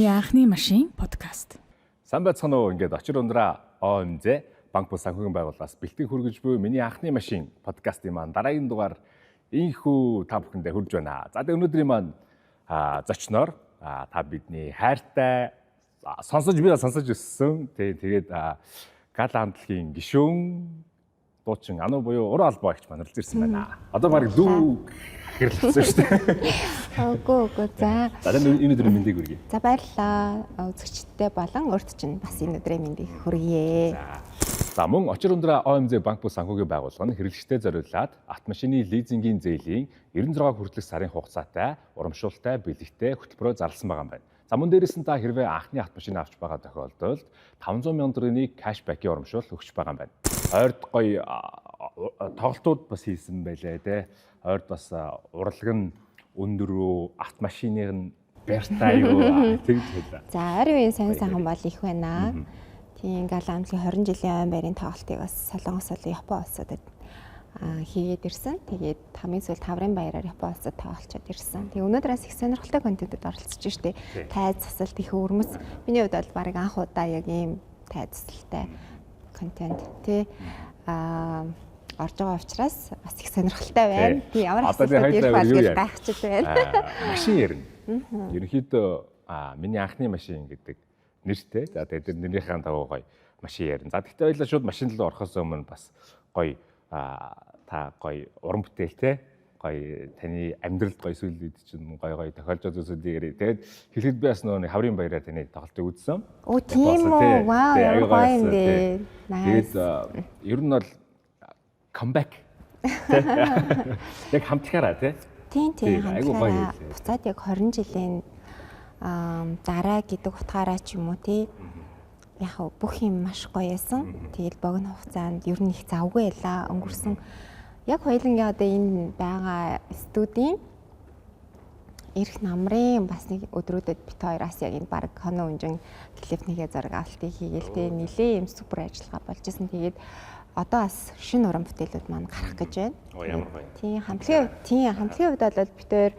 Миний анхны машин подкаст. Сайн байцгаана уу? Ингээд очир ундраа ОМЗ банк бус санхүүгийн байгууллагаас бэлтгэн хүргэж буй миний анхны машин подкастын маань дараагийн дугаар инхүү та бүхэндээ хүрж байна. За тэгээ өнөөдрийн маань зочноор та бидний хайртай сонсож өссөн. Тэгээд гала хамтлагийн гишүүн дуучин Ану буюу Уран албаа агч маань орж ирсэн байна. Одоо баг дүү гэрлсэн шүү дээ. Үгүй. За энэ өдрийн мэндийг хүргэе. За баярлалаа. Үзэгчдтэй болон урд чинь бас энэ өдрийн мэндийг хүргье. За мөн очир ундраа ОМЗ банк бус санхүүгийн байгууллага нь хэрэглэгчдэд зориулаад автомашины лизингийн зээлийн 96 хүртэлх сарын хугацаатай, урамшуултай, бэлэгтэй хөтөлбөрөөр зарласан байгаа юм байна. За мөн дээрээс нь та хэрвээ анхны автомашин авч байгаа тохиолдолд 500 сая төгрөгийн кэшбэкийн урамшуул өгч байгаа юм байна. Ойрд гоё тоглолтууд бас хийсэн байлаа те. Ойрд бас урлаг нь өндөрөө автомашиныг нь бэртаа юу тэгж хэлээ. За ойрын үеийн сонин сайхан бол их байна. Тийм гала хамтлагийн 20 жилийн ойн байрын тоглолтыг бас Солонгос болон Япон улсуудад хийгээд ирсэн. Тэгээд хамгийн сүүл Таврын баяраар Япон улсад тоглолцоод ирсэн. Тэгээд өнөөдрөөс их сонирхолтой контентэд оролцож штэ. Тайз засалт их өвөрмөс. Миний хувьд бол баг анх удаа яг ийм тайз засалтай контент тий орж байгаа учраас бас их сонирхолтой байна. Тий ямар асуултууд ирэх бол гэж гайхчихд байна. Машин ярина. Ерөнхийдөө миний анхны машин гэдэг нэртэй. За тэгээд нэрийнхээ тавуу гоё машин ярина. За тэгтээ хоёлаа шууд машин руу орохоос өмнө бас гоё та гоё уран бүтээл те гоё таны амьдралд гоё зүйлүүд чинь гоё тохиолж байгаа зүйлсүүдийг ярив. Тэгээд хэлэхэд би бас нөгөө хаврын баяраар таны тоглолтыг үзсэн. Оо тийм үү. Вау, гоё юм дээ. Тэгээд ер нь бол comeback. Яг хамтлагаараа тий. Тийм хамтлагаараа. Буцаад яг 20 жилийн дараа гэдэг утгаараа ч юм уу тий. Яг бүх юм маш гоё байсан. Тэгээд богино хугацаанд ер нь их завгүй байлаа. Өнгөрсөн яг хоёулангийн одоо энэ байгаа студийн эрх намрын бас нэг өдрүүдэд бит хоёроос яг энэ баг хоноо өнжин клипнийхээ зураг авалтыг хийгээл тий нилээ юм супер ажиллагаа болж исэн. Тэгээд одоо бас шинэ уран бүтээлүүд маань гарах гэж байна. Ямар гоё. Тийм хамтлагийн хувьд бол бид хоёр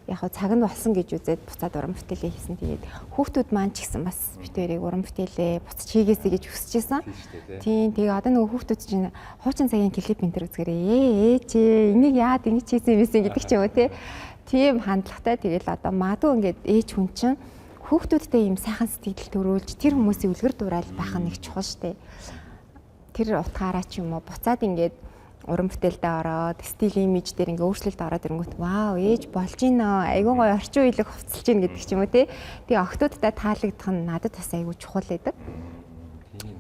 яг цаг нь болсон гэж үзээд буцаад уран бүтээлээ хийсэн. Тэгээд хүүхдүүд маань ч гэсэн бас бид хоёрыг уран бүтээлээ буцаж хийгээсэй гэж хүсэж байсан. Тийм тэгээ одоо нөгөө хүүхдүүд чинь хуучин цагийн клип энэ төр үзгээрээ чи энийг яад ингэ хийсэн юм бэ гэдэг ч юм уу тийм хандлагатай. Тэгээл одоо магадгүй ингээд ээж хүн чинь хүүхдүүдтэй ийм сайхан сэтгэл төрүүлж тэр хүмүүсийн үлгэр дуурайл байх нь их чухал штэ. Тэр утгаараа ч юм уу буцаад ингээд уран бүтээлдээ ороод стил имиж дээр ингээ өөрчлөлт ороод ирэнгүүт вау ээж болж гинэ айгуу гоё орчин үеийг хувцалж гин гэдэг ч юм уу тий. Тэгээ охтуудтай таалагдах нь надад бас айгуу чухал байдаг.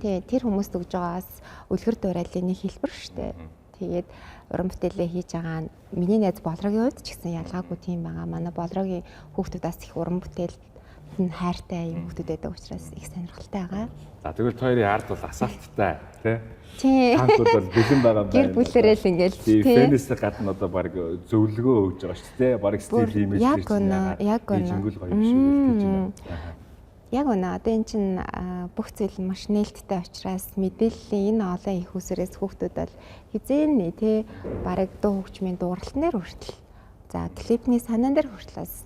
Тэгээ тэр хүмүүст өгж байгаас үлгэр дуурайлын нэг хэлбэр штэ. Тэгээд уран бүтээлээ хийж байгаа нь миний найз болрогийн хувьд ч гэсэн ялгаагүй тийм байгаа. Манай болрогийн хүүхдүүдээс их уран бүтээл хайртай юм хүмүүсд байдаг учраас их сонирхолтой байгаа. За тэгвэл хоёрын ард бол асаалттай тий. Тийм. Танкууд бол бэлэн байгаа юм байна. Гэр бүлэрээ л ингээл тий. Фэнээс гадна одоо баг зөвлөгөө өгж байгаа шүү дээ. Баг стил имиж яг үнэ. Жингүүл гоё биш үү гэж байна. Яг үнэ. Одоо эн чинь бүх зүйл маш нээлттэй учраас мэдээллийн энэ олон их усрээс хүүхдүүд бол хизээний тий баг дуу хөгжмийн дууралтнаар хүртэл. За клипний санаан дээр хүртлээс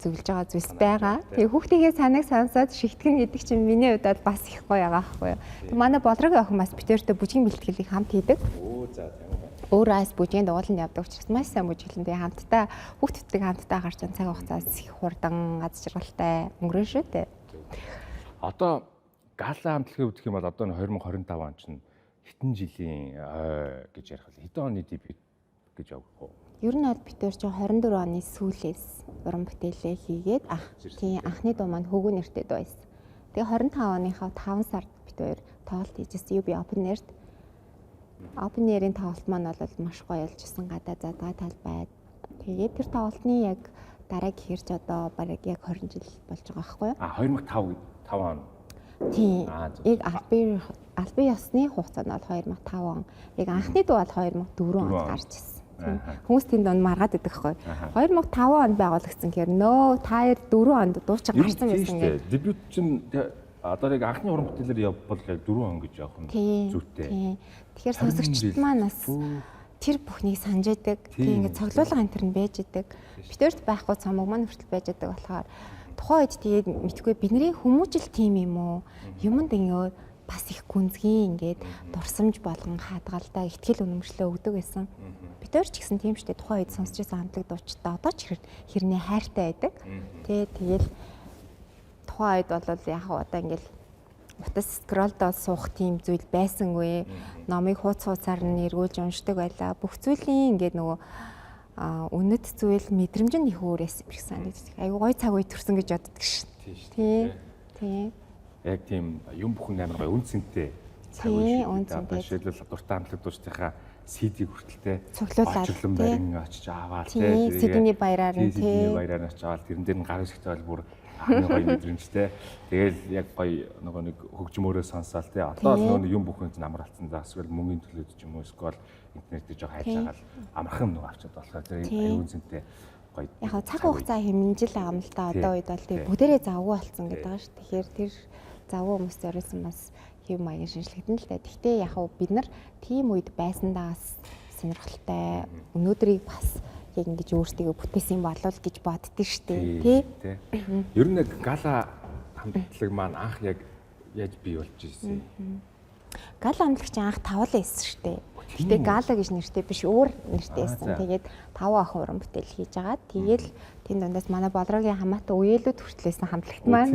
зөвлөж байгаа зүйлс байгаа. Тэгээ хүүхдийнхээ санааг сонсоод шигтгэн гэдэг чинь миний хувьд бас их гоё байгаа байхгүй юу. Тэг манай болрогийн охин бас битэртэй бүжгийн бэлтгэлийг хамт хийдэг. Оо за тийм үү. Өөрөөс бүжгийн дугууланд явдаг учраас маш сайн бүжгэлэн тэгээ хамтдаа хүүхдүүдтэй хамтдаа гарч байгаа цаг хугацаас их хурдан аз жаргалтай өнгөрөн шүү дээ. Одоо гала хамтлагийн хувьд гэх юм бол одоо 2025 он чинь хэдэн жилийн гэж ярих вэ? Хэдэн оны дебют гэж явах вэ? Ер нь бол бид тэр чинь 24 оны сүүлээс уран бүтээлээ хийгээд тийм анхны дуу маань хөвгөө нэртэй дуу байсан. Тэгээ 25 оныхаа 5 сард бид хоёр тоглолт хийжсэн UB Open Air-т. Open Air-ийн тоглолт маань бол маш гоё олжсэн гадаа задгаа талбайд. Тэгээд тэр тоглолтны яг дараа гэхэрч одоо бараг яг 20 жил болж байгаа байхгүй юу? 2005 он. Тийм. Яг албан ёсны хугацаанд бол 2005 он. Яг анхны дуу бол 2004 онд гарч ирсэн. Хүмүүс тэнд он маргаад идэх хгүй. 2005 онд байгуулагдсан гэхээр нөө таяр 4 онд дуучиг гарсан байсан гэдэг. Дебют чинь одоо яг анхны уран бүтээлээр явбал яг 4 он гэж явах нь зүйтэй. Тэгэхээр сонсогчд маань бас тэр бүхнийг санаж идэг. Тийм ингээд цоглуулга энэ төр нь байж идэг. Битэрт байхгүй цомог маань хүртэл байж идэг болохоор тухайн үед тэгээд мэдгүй бидний хүмүүжил тийм юм уу? Юмд ингээд бас их гүнзгий ингээд дурсамж болгон хаадгалдаа ихтгэл үнэмшлээ өгдөг байсан. Бид өөр ч гэсэн тийм штэ тухайн үед сонсч байсан хамтлаг дуучтай одоо ч хэрнээ хайртай байдаг. Тэгэл тухайн үед бол яг одоо ингээд утас скролдоо суух тийм зүйл байсангүй. Номыг хууцаар нь эргүүлж уншдаг байлаа. Бүх зүйлийн ингээд нөгөө үнэт зүйл мэдрэмж нь их өөрөөс их санагддаг. Айгу гой цаг үе төрсөн гэж боддог шин. Тийм. Яг тийм юм бүхэн амар гоё үн цэнтэй цаг үе шүү дээ. Жишээлбэл дуртай хамтлаг дуустынхаа CD хүртэлтэй цуглуулад барин очиж аваад CD-ний баяраар нь очиж аваад тэрэн дээр нь гар хэсэгтэй бол бүр хамгийн гоё мэдрэмжтэй. Тэгэл яг гоё нөгөө нэг хөгжмөөрөө сонсоол тий. Одоо л нөгөө юм бүхэнд амар алдсан за эсвэл мөнгөний төлөөд ч юм уу эсвэл интернетээр жоо хайрлаагаад амархан нөгөө авчаад болохоор тэр аюун зэнтэй гоё. Яг цаг хугацаа хэмнэжил байгаа юм л да. Одоо үед бол тий бүгдээрээ завгүй болсон гэдэг байгаа шүү. Тэгэхээр тэр завгүй хүмүүст зориулсан бас хэв маягийн шинжилгэдэн л да. Гэхдээ яг бид нар тийм үед байсандаас сонирхолтой өнөөдрийг бас яг ингэж өөртөө бүтээсэн болов гэж боддөг штеп тий. Ер нь гала хамтлаг маань анх яг яаж бий болж ирсэн? Гала хамтлагч анх тавлаа эссэн штеп. Гэтэ гала гэж нэртэй биш өөр нэртэй эссэн. Тэгээд 5 охин уран бүтээл хийж байгаа. Тэгээл тэнд дундаас манай Болрогийн хамаатай үеэлүүд хүртлээсэн хамтлагт маань.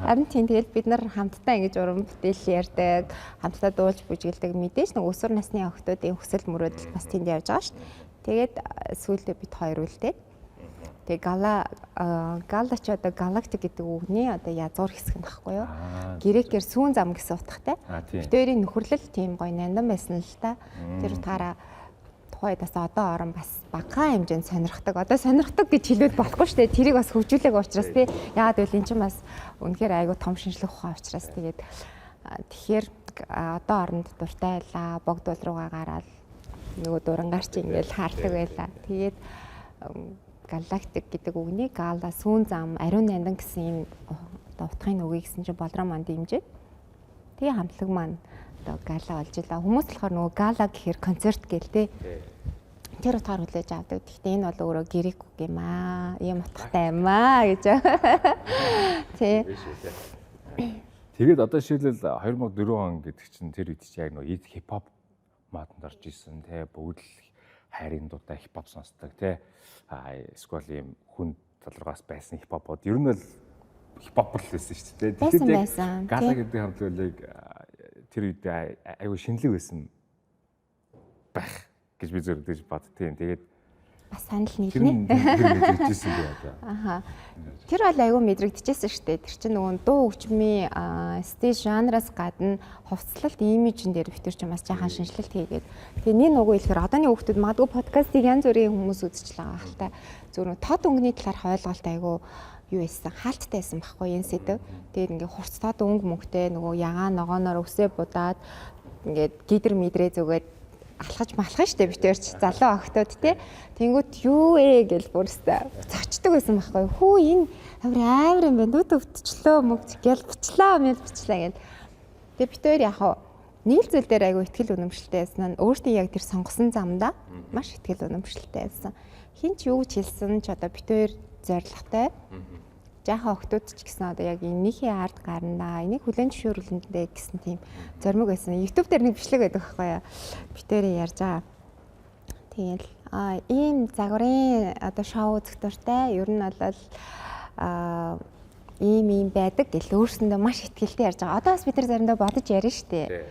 Харин тийм тэгэл бид нар хамтдаа ингэж уран бүтээл ярьдаг, хамтдаа дуулж бүжгэлдэг. Мэдээж нэг өсвөр насны охтуудын хүсэл мөрөөдөл бас тэнд явж байгаа штеп. Тэгээд сүүлдээ бид хоёр үлдээд тэгээ галач одоо галактик гэдэг үгний одоо язгуур хэсэг нь баггүй юу? Грекээр сүүн зам гэсэн утгатай. Бид хоёрын нөхөрлөл тийм гоё нандин байсан л та. Тэр утгаараа тухайдаас одоо орон бас багахан хэмжээнд сонирхдаг. Одоо сонирхдаг гэж хэлээд болохгүй шүү дээ. Тэрийг бас хөгжүүлэх учраас тий. Яагаад гэвэл эн чинь бас үнэхээр айгүй том шинжлэх ухаан учраас тэгээд тэгэхээр одоо оронд дуртай байлаа. Богдвол руугаа гараад нөгөө дурангаар чи ингээл хаардаг байлаа. Тэгээд галактик гэдэг үгний гала сүүн зам ариун нандин гэсэн юм одоо утгын үгийг гэсэн чинь болроо манд дэмжээ. Тэгээ хамтлаг маань одоо гала болж илаа. Хүмүүс болохоор нөгөө гала гэхээр концерт гээл те. Тэр утгаар хүлээж авдаг. Гэхдээ энэ бол өөрөө грек үг юм аа. Ийм утгатай юм аа гэж. Тий. Тэгээд одоо жишээлбэл 2004 он гэдэг чинь тэр үед чи яг нөгөө хипхоп модонд орж исэн те бүгд л хайрын дуудаа хипхоп сонсдог те эсвэл ийм хүн толгоос байсан хипхопод ер нь л хипхоп л байсан шүү дээ. Тэгэхээр гала гэдэг хамтлагыг тэр үед аюу шинэлэг байсан байх гэж би зөвлөж боддtiin. Тэгээд бас санал нийтнэ. Тэр бол айгүй мэдрэгдэжсэн шүү дээ. Тэр чинь нөгөө дуу хөгжмийн стейж жанраас гадна хувцлалт имижн дээр битэр ч бас жаахан шинжилэлт хийгээд тэгээ нэг нөгөө хэлэхээр одооны хүүхдүүд магадгүй подкастыг янз бүрийн хүмүүс үзэж л байгаа хэл та. Зөв нөгөө тод өнгөний талаарх ойлголт айгүй юу байсан хаалттай байсан байхгүй энэ сэдв. Тэгээд ингээ хурц тод өнгө мөнгөтэй нөгөө ягаан ногооноор өсөө будаад ингээд гидэр мэдрээ зүгээд алхаж малхах штэ битэрч залуу охтууд те. Тэнгүүт юу гэж бүрстэ цочдөг байсан байхгүй. Хүү энэ амар юм байна. Дүүд өвтчлөө мөгч гэл бучлаа мэл бучлаа гэл. Тэгээ битэр яхаа нийлзэл дээр айгу ихтгэл үнэмшилтэй байсан. Өөртөө яг тэр сонгосон замдаа маш ихтгэл үнэмшилтэй байсан. Хин ч юу гэж хэлсэн ч одоо битэр зоригтой. Жаахан охтууд ч гэсэн одоо яг энийхээ ард гарнаа энийг хүлэн зөвшөөрүүлэндээ гэсэн тийм зоримог байсан. YouTube дээр нэг бичлэг байдаг байхгүй юу? Битэрээ ярьж байгаа. Тэгэл ийм загварын одоо шоу үзэх дуртай. Ер нь бол ийм байдаг гэл өөрсөндөө маш ихтгэлтэй ярьж байгаа. Одоо бас бид нар заримдаа бодож ярина штэ.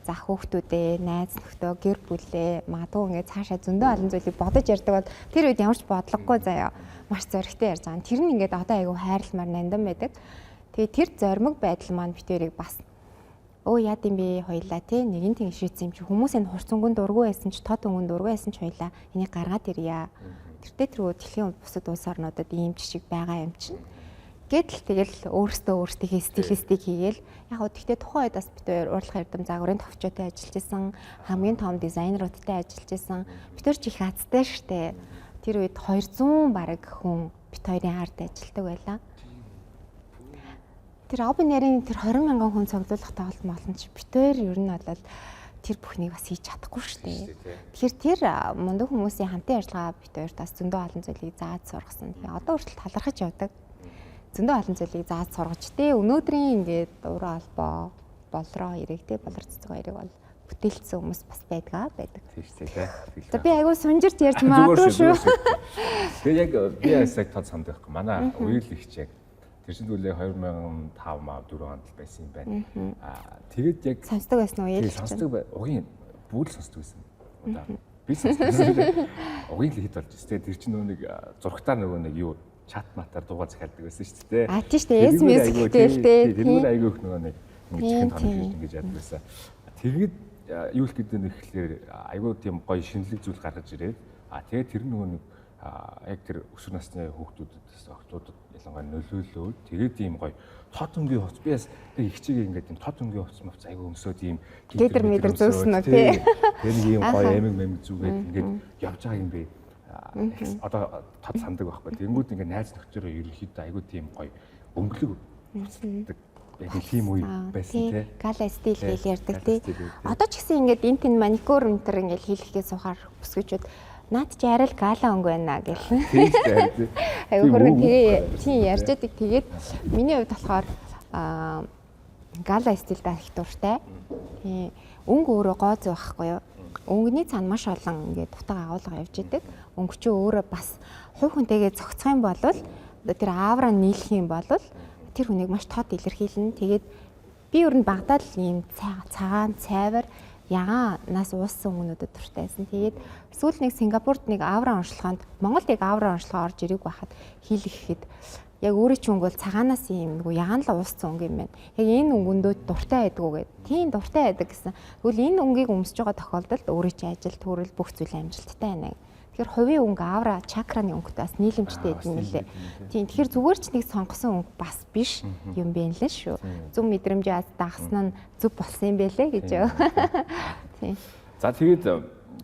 Зах хүүхдүүдээ, найз нөхдөө, гэр бүлээ, магадгүй ингээд цаашаа зөндөө олон зүйлийг бодож ярьдаг бол тэр үед ямар ч бодлогогүй заяа. Маш зоригтой ярьж байгаа. Тэр нь ингээд одоо айгүй хайрламар нандин байдаг. Тэгээ тэр зоримог байдал маань битэрийг бас яад юм бэ хоёлаа тий нэгэн тийм шийдсэн юм чи хүмүүс энэ хурцангунд дургүй байсан ч тод өнгөнд дургүй байсан ч хоёлаа энийг гаргаад ирья. Тэртээ тэргөө дэлхийн бусад улс орнуудад ийм жишг байгаа юм чинь. Гэтэл тэгэл өөртөө стилистик хийгээл яг хөө тэгтээ тухайн үед бас бид хоёр урлагийн эрдэм загварын товчоотой ажиллаж исэн хамгийн том дизайнеруудтай ажиллаж исэн бид хоёр ч их азтай штэ тэр үед 200 бараг хүн бид хоёрын ард ажилладаг байлаа тэр open air-ийн тэр 20,000 хүн цуглуулах тоглолт молон чи бид хоёр ер нь бол тэр бүхнийг бас хийж чадахгүй штэ тэгэхээр тэр мундаг хүмүүсийн хамтын ажиллагаа бид хоёрт бас зөндөө олон зүйлийг зааж сургасан тэгээ одоо хүртэл талархаж явдаг зөндөө олон зүйлийг зааж сургаж тий өнөөдрийн ингээд уран албаа болроо хэрэг тий болор цэцэг хоёрыг бол бүтээлцсэн хүмүүс бас байдаг. Тийм шүү дээ. За би айгүй сунжирч ярьж магадгүй шүү. Тэгээ яг би яг тод санд байхгүй. Манай үйл ихч яг тэр чинь үлээ 2005 маа 4 онд байсан юм байна. Тэгээд яг сонсдог байсан уу яа? Сонсдог угийн бүгд сонсдог байсан. Одоо би сонсдог. Угийн л хит болж өстэй тэр чинь нөгөө нэг зургатаар нөгөө нэг юу чат матаар дуугаа захиалдаг байсан шүү дээ. Тийм шүү дээ. SMS гэлтэй тий. Тэр айгүй их нөгөө нэг чихэн тоног ингэж яадаг байсан. Тэгээд юу л гэдэг нь ихлээр айгүй тийм гоё шинэлэг зүйл гаргаж ирээд тэгээд тэр нөгөө нэг яг тэр өсвөр насны хүүхдүүдэд октоудад ялангуяа нөлөөлөөд тэгээд ийм гоё тод өнгийн хувц би бас их чигээ ингээд тийм тод өнгийн хувц мовц айгүй өмсөө тийм гидэр мэдэр зөөсөн үү тий. Тэгээд ийм гоё эмэг зүгээд ингээд явж байгаа юм бэ. Одоо тод сандаг байхгүй. Тэнгүүд ингээд найз нөхцөрөө ерөнхийдөө айгүй тийм гоё өнгөлөг хувцдаг яг тийм үе байсан тий. Гала стил гэж ярьдаг тий. Одоо ч гэсэн ингээд энэ тэн маникюр өнтер ингээд хийлгэхээ сухаар бүсгүйчүүд наад чи арай л гала өнгө байна гэл. Тийм тий. Айгуу хөргөн тэгээ тийм ярьж байдаг. Тэгээд миний хувьд болохоор гала стил даа их дуртай. Тийм өнгө өөрөө гоо зүй байхгүй юу? Өнгөний цаана маш олон ингээд дутаа агуулга явж идэг. Өнгө чи өөрөө бас хувь хүнтэйгээ зохицох юм бол тэр аавра нийлэх юм бол тэр хүнийг маш тод илэрхийлнэ. Тэгээд би ер нь Багдад л ийм цагаан, цайвар, ягаанаас ууссан хүмүүдэд дуртайсэн. Тэгээд сүүл нэг Сингапурт нэг аавра онцлогоонд Монголд яг аавра онцлогоо орж ирэх байхад хийлгэхэд яг өөрөө ч өнгө бол цагаанаас ийм нэг ягаан л ууссан өнгө юм байна. Яг энэ өнгөндөө дуртай байдгүй гэдэг. Тийм дуртай байдаг гэсэн. Тэгвэл энэ өнгийг өмсөж байгаа тохиолдолд өөрөө чи ажил, төрөл бүх зүйл амжилттай байна. Тэгэхээр хувийн өнгө аавра чакраны өнгөтэй бас нийлэмжтэй байдаг юм лээ. Тийм тэгэхээр зүгээр ч нэг сонгосон өнгө бас биш юм байна лээ шүү. Зөв мэдрэмжээ дагсан нь зөв болсон юм байлээ гэж. Тийм. За тэгээд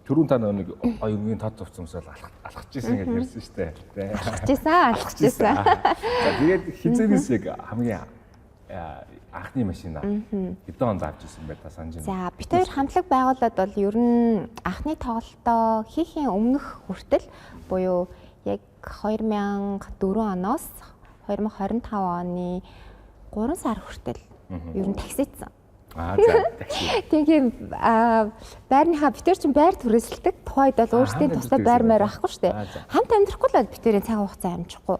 түрүүн та нэг оюуны тод зовцомсол алхчихжсэн гэж ярьсан шүү дээ. Алхчихжсэн. За тэгээд хизээс яг хамгийн анхны машина хэдэн онд авч ирсэн бэ та санаж байна? За бид хоёр хамтлаг байгууллагад бол ер нь анхны тоглолтоо хийхийн өмнөх хүртэл буюу яг 2004 оноос 2025 оны 3 сар хүртэл ер нь таксидсан. За такси. Тэгээд байрныхаа бид нар чинь байр түрээсэлдэг. Тухайд бол өөрсдийн тусдаа байр маяг авахгүй шүү дээ. Хамт амьдрахгүй л бид тэрийн цаг хугацаа амжихгүй.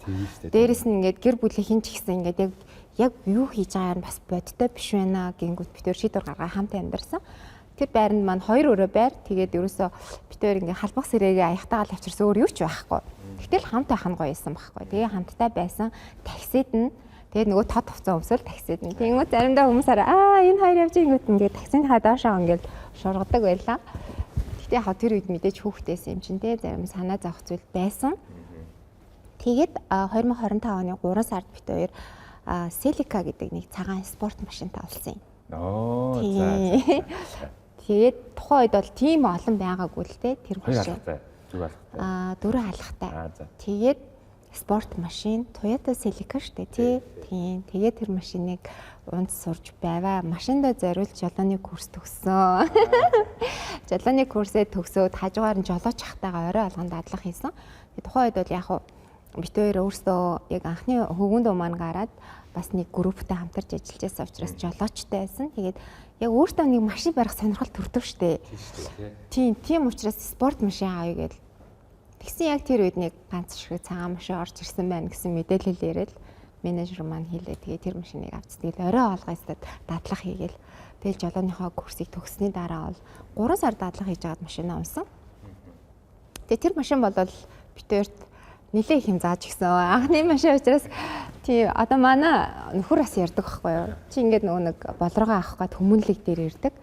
Дээрээс нь ингээд гэр бүлийн ч гэсэн ингээд яг юу хийж байгааг нь бас бодтой биш байна гингүүт бид төр шийдвэр гаргаа хамт амьдарсан. Тэр байранд маань 2 өрөө байр. Тэгээд ерөөсөө бид төр ингээ халбах сэрээгээ аяхтагаал авчирсан өөр юу ч байхгүй. Тэгтэл хамт байх нь гоё исэн байхгүй. Тэгээ хамттай байсан таксид нь тэгээд нөгөө тод хувцас өмсөл таксид нь. Тэнгүү заримдаа хүмүүс энэ хоёр явж ингүүт ингээ таксинд хадаашаа ингээд шургадаг байлаа. Гэтэ яг тэр үед мэдээж хүүхдээс юм чинь те зарим санаа зовх зүйл байсан. Тэгээд 2025 оны 3 сард бид хоёр Селика гэдэг нэг цагаан спорт машинтай олсон юм. За. Тэгээд тухайн үед бол тийм олон байгаагүй л те тэр машин. Дөрөв алхахтай. Тэгээд спорт машин Toyota Celica штэ тий. Тийм. Тэгээд тэр машиныг унц сурж байваа. Машиндаа зориулж жолооны курс төгссөн. Жолооны курсээ төгсөөд хажуугаар нь жолооч хахтайгаа орой алганд дадлах хийсэн. Тухайн үед бол яг бид хоёр өөрсдөө яг анхны хөвгөнд маань гараад бас нэг групптэй хамтарч ажиллаж байсан учраас жолоочтой байсан. Тэгээд яг өөртөө нэг машин барих сонирхол төрдөв штэ. Тийм учраас спорт машин авъя гээл. Тэгсэн яг тэр үед нэг ганц шиг цагаан машин орж ирсэн байна гэсэн мэдээлэл ирэл менежер маань хэлээ. Тэгээд тэр машиныг авч тэгэл орой олгоёстод дадлах хийгээл. Тэгэл жолооныхоо курсыг төгссөний дараа бол 3 сар дадлах хийж агаад машинаа унсан. Тэгээд тэр машин бол бид хоёрт нилээ их юм зааж гисэн. Анхны машин учраас тий одоо манай нөхөр бас ярьдаг байхгүй юу. Чи ингээд нөгөө нэг болроогоо авах гээд хүмүүнлэг дээр ирдэг.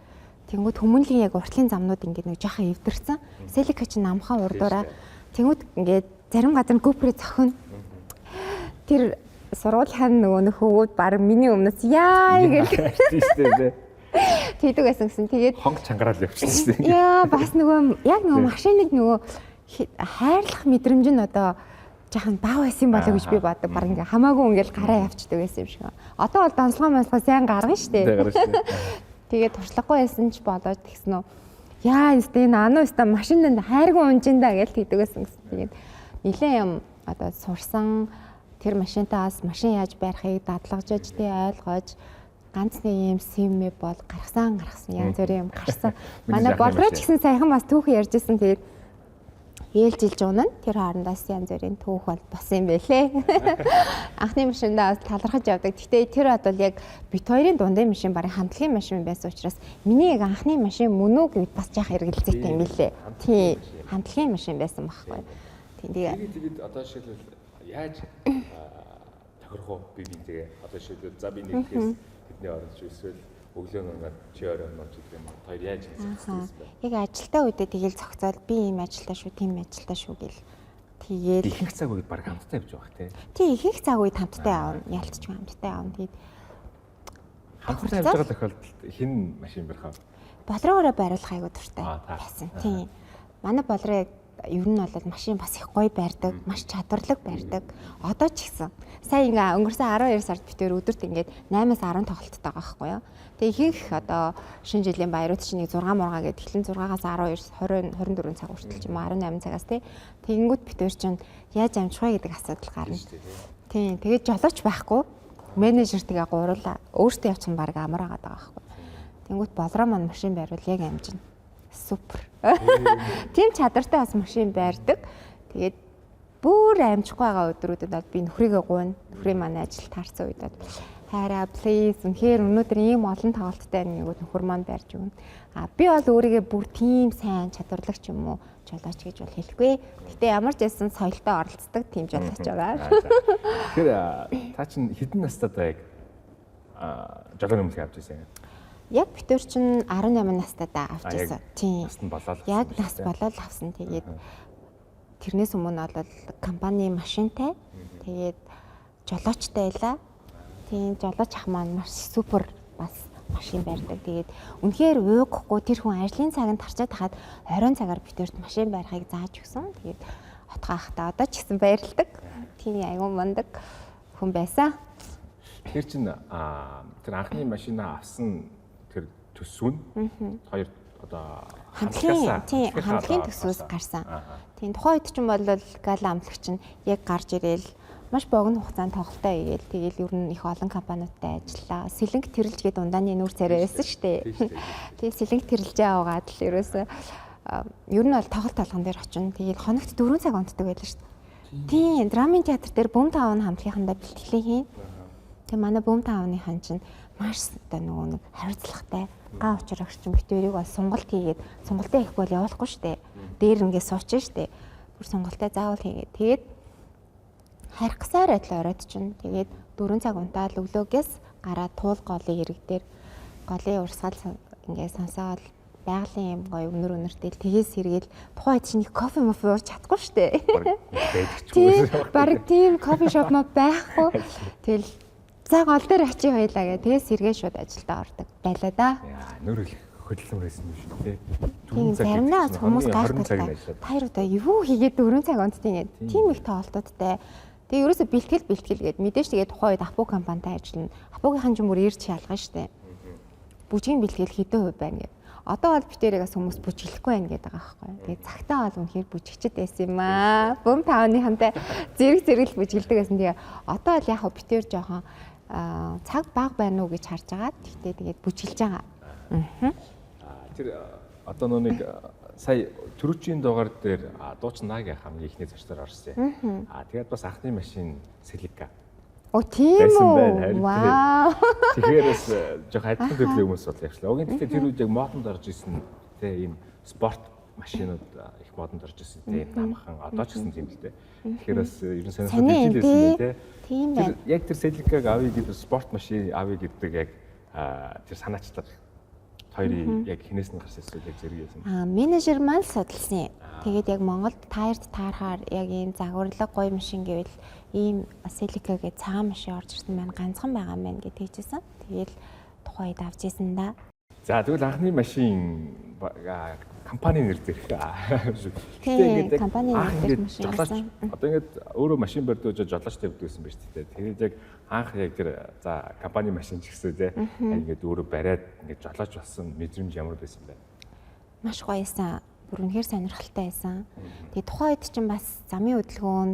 Тэнгүүд хүмүүнлэгийн яг уртлын замнууд ингээд нэг жоохон эвдэрсэн. Селика чи намхан урдуура. Тэнгүүд ингээд зарим газар GoPro зохино. Тэр сургуулийн нөгөө хөвгүүд баг миний өмнөөс яа гэж тийштэй. Тэгдэг байсан гэсэн. Тэгээд хонг чангараал явчихсан шүү дээ. Яа бас нөгөө яг нөгөө машиныг нөгөө хайрлах мэдрэмж нь одоо жаахан баа байсан болоо гэж би боддог. Баг ингээ хамаагүй ингээл гараа явчихдаг байсан юм шиг. Одоо бол донслогоо монслогоо сайн гаргана штэ. Тэгээд туршлагагүй байсан ч болоод тэгсэн үү. Яа энэ ануу өстө машинд хайргүй унжинда гэж тэгдэг байсан гэсэн. Тэгээд нилээ юм одоо сурсан тэр машинтаас машин яаж барихыг дадлагжиж ойлгож ганц нэг юм симэ бол гаргасан янз бүрийн юм гарсан. Манай болроо ч гэсэн сайхан бас түүхэн ярьжсэн. Тэгээд ээлжилж унана. Тэр хоорондоос янз бүрийн түүх бол бас юм байлээ. Анхны машиндаа талархаж явдаг. Гэхдээ тэр бол яг бит хоёрын дундын машин барыг хамтлагийн машин байсан учраас миний яг анхны машин мөн үү гэд бас яах эргэлзээтэй юм билээ. Тийм хамтлагийн машин байсан байхгүй. Тэгээд одоо жишээлбэл яаж тохирох уу бибинтэйгээ одоо жишээлбэл за би нэг гэс тэдний оронд эсвэл өглөө нунаад чи оройн нууж гэдэг юм хоёр яаж хэлсэн бэ? Яг ажилтаа үедээ тэгэл зогцоод би ийм ажилтаа шүү, тийм ажилтаа шүү гэл тэгээд ихэнх цаг үед баг хамтдаа явж байгаа тий. Тий ихэнх цаг үед хамтдаа явна. Ялцчих хамтдаа явна. Тэгээд хамтдаа явж байгаа тохиолдолд хэн машин барих вэ? Болроогоо бариулах айгуу дуртай байсан. Тий. Манай болроо ер нь бол машин бас их гоё барьдаг, маш чадварлаг барьдаг. Одоо ч гэсэн. Сая ингээ өнгөрсөн 12 сард битээр өдөрт ингээд 8-аас 10 тоглолттой байгаа байхгүй юу. Тэгээ ихэнх одоо шинэ жилийн баярууд чинь 6 мургаа гэдэг эхлэн 6-аас 12 24 цаг хүртэл ч юм уу 18 цагаас тий. Тэгэнгүүт битээр чинь яаж амжих вэ гэдэг асуудал гарна. Тий. Тэгээд жолооч байхгүй. Менежер тэгээ гурлаа. Өөртөө явчихсан баг амар агаад байгаа байхгүй. Тэнгүүт болроо маань машин бариул яг амжина. Супер. Тийм чадвартай бас машин барьдаг. Тэгээд бүр амжихгүй байгаа өдрүүдэд бол би нөхрийгөө гуйна. Нөхрийн манай ажил таарсан үед бол хараа please үнэхээр өнөөдөр ийм олон тоглолттой нэгүүд нөхөр маань барьж өгнө. Би бол өөрийгөө бүр тийм сайн чадварлагч юм уу жолооч гэж бол хэлэхгүй. Гэтэ ямар ч байсан соёлтой оролцдог тийм жолооч байгаа. Тэгэхээр та чинь хэдэн настайдаа яг жолооны өмнөх авч ирсэн юм? Яг битэр чинь 18 настайдаа авч ирсэн. Тийм. Нас нь болоод яг нас болоод авсан. Тэгээд тэрнээс өмнө бол компани машинтай. Тэгээд жолоочтой байлаа. Тийм жолооч ах маань маш супер бас машин барьдаг. Тэгээд үнэхээр уугахгүй тэр хүн ажлын цагт тарчаад хахад оройн цагаар битэрт машин барихыг зааж өгсөн. Тэгээд отгоо ахта одоо ч гэсэн баярлдаг. Тийм айгуу мундаг хүн байсан. Тэр чинь тэр анхны машинаа авсан тэр төсөв нь хоёр одоо хамтлагийн төсвөөс гарсан. Тийм тухайн үед ч юм бол гал амлагч нь яг гарч ирээл маш богино хугацаанд тоглолтоо хийгээл тэгэл ер нь их олон компаниудтай ажиллаа. Сэлэнг тэрэлж гээд ундааны нүүр царай байсан шүү дээ. Тэгээ сэлэнг тэрэлжээ аваад л ерөөсөө ер нь бол тоглолт толгон дээр очино. Тэгэл хоногт 4 цаг унтдаг байлаа шүү дээ. Тийм драмын театр дээр Бөм таавны хамтлагийнхандаа бэлтгэлээ хийн. Тэгээ манай Бөм таавныхан чинь маш одоо нөгөө нэг хариуцлагатай ган учрагч чинь битүүрийг бол сонголт хийгээд сонголтоо хийх бол явуулахгүй шүү дээ. Дээр ингээд суучих шүү дээ. Бүр сонголтоо заавал хийгээд тэгээд харихсаар адил оройд чинь тэгээд 4 цаг унтаал өглөөгөөс гараад туул голын хэрэг дээр голын урсгал ингээд сонсоод байгалийн юм гоё өнөртэй тгээс сэргээл тухайн үед чинь кофе мофе ууж чадахгүй шүү дээ. Бараг тийм кофе шоп маа байхгүй. Тэгэл за гол дээр очие хоёлаа гэ тгээс сэргээ шууд ажилдаа ордог байлаа да. Нөр хөдөлмөр байсан юм шүү дээ. Тийм заримдаа хүмүүс гайхдаг. Таяр удаа юу хийгээд 4 цаг унтдیں۔ Гэд тийм их тоолтуудтай. Тэгээ ерөөсө бэлтгэл гээд мэдээж тэгээ тухайн үед Апу компанитай ажиллана. Апугийнхан ч мөр ирж шалгана штэ. Бүжгийн бэлтгэл хэдэн хувь байна гэд. Одоо бол битэрээс хүмүүс бүжиглэхгүй байна гэдэг байгаа байхгүй. Тэгээ цагтаа бол үнэхээр бүжигчд байсан юм аа. Бөм таавныхантай зэрэг бүжиглдэг байсан. Тэгээ одоо бол яг битэр жоохон цаг бага байна уу гэж харж байгаа. Тэгтээ тэгээд бүжиглж байгаа. Тэр одоо нэг сая төрүүчийн дугаар дээр дуучин Нагийн хамгийн ихний зочдоор орсон. Тэгээд бас анхны машин Селика. Оо тийм үү. Вау. Тэгэхээр жоох адилхан төрлийн хүмүүс бол явчлаа. Угийн гэхдээ тэр үед яг модонд орж исэн тийм спорт машинууд их модонд орж исэн тийм намхан одоо ч гэсэн тийм л дээ. Тэгэхээр бас ерөн сонирхолтой хэлсэн дээ. Тийм байна. Яг тэр Селикаг авъя гэдэг спорт машин авъя гэдэг яг тэр санаачлага хоёрын яг хинээс нь гарсан эсвэл яг зэрэг юм. Менежер маань судалсан. Тэгээд яг Монголд таард таарахаар яг ийм загварлаг гоё машин гэвэл ийм Селика гэж цагаан машин орж ирсэн байна. Ганцхан байгаа юм байна гэж хэлжсэн. Тэгээд тухайд авч ирсэн да. За тэгвэл анхны машин компани нэр дээр. Тэгээд компани нэр дээр машин байсан. Одоо ингээд өөрөө машин барьдаг жолоочтой өгдөөсөн байж тээ. Тэгээд яг анх яг тэр за компани машин ч гэсэн те ингээд өөрөө бариад ингээд жолооч болсон мэдрэмж ямар байсан бэ? Маш гоё байсан. Бүр үнэхээр сонирхолтой байсан. Тэгээд тухайн үед чинь бас замын хөдөлгөөн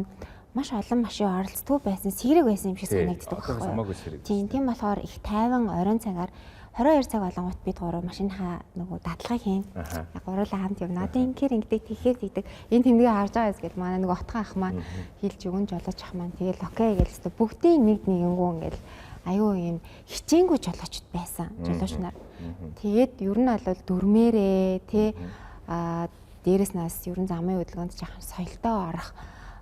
маш олон машин оролцдог байсан, сэрэг байсан юм шиг санагддаг байхгүй байхгүй юу? Тийм болохоор их тайван оройн цагаар 22 цаг болгонгот бид гурав машинаа нөгөө дадлага хийн. Яг гурлаа хамт юм. Надын ингээр ингэдэг тийхээс ийдэг. Энэ тэмдгээ харж байгаа юм гээд манай нөгөө отхон ах маань хэлж өгөн жолооч ах маань тэгэл окей гэлээ. Бүгдийн нэг нэгэнгүү ингээл аюу юм хичээнгүй жолоочд байсан. Жолооч нар. Тэгээд ер нь бол дөрмээрээ тий дээрэс нас ер нь замын хөдөлгөөнд жаахан соёлтой орох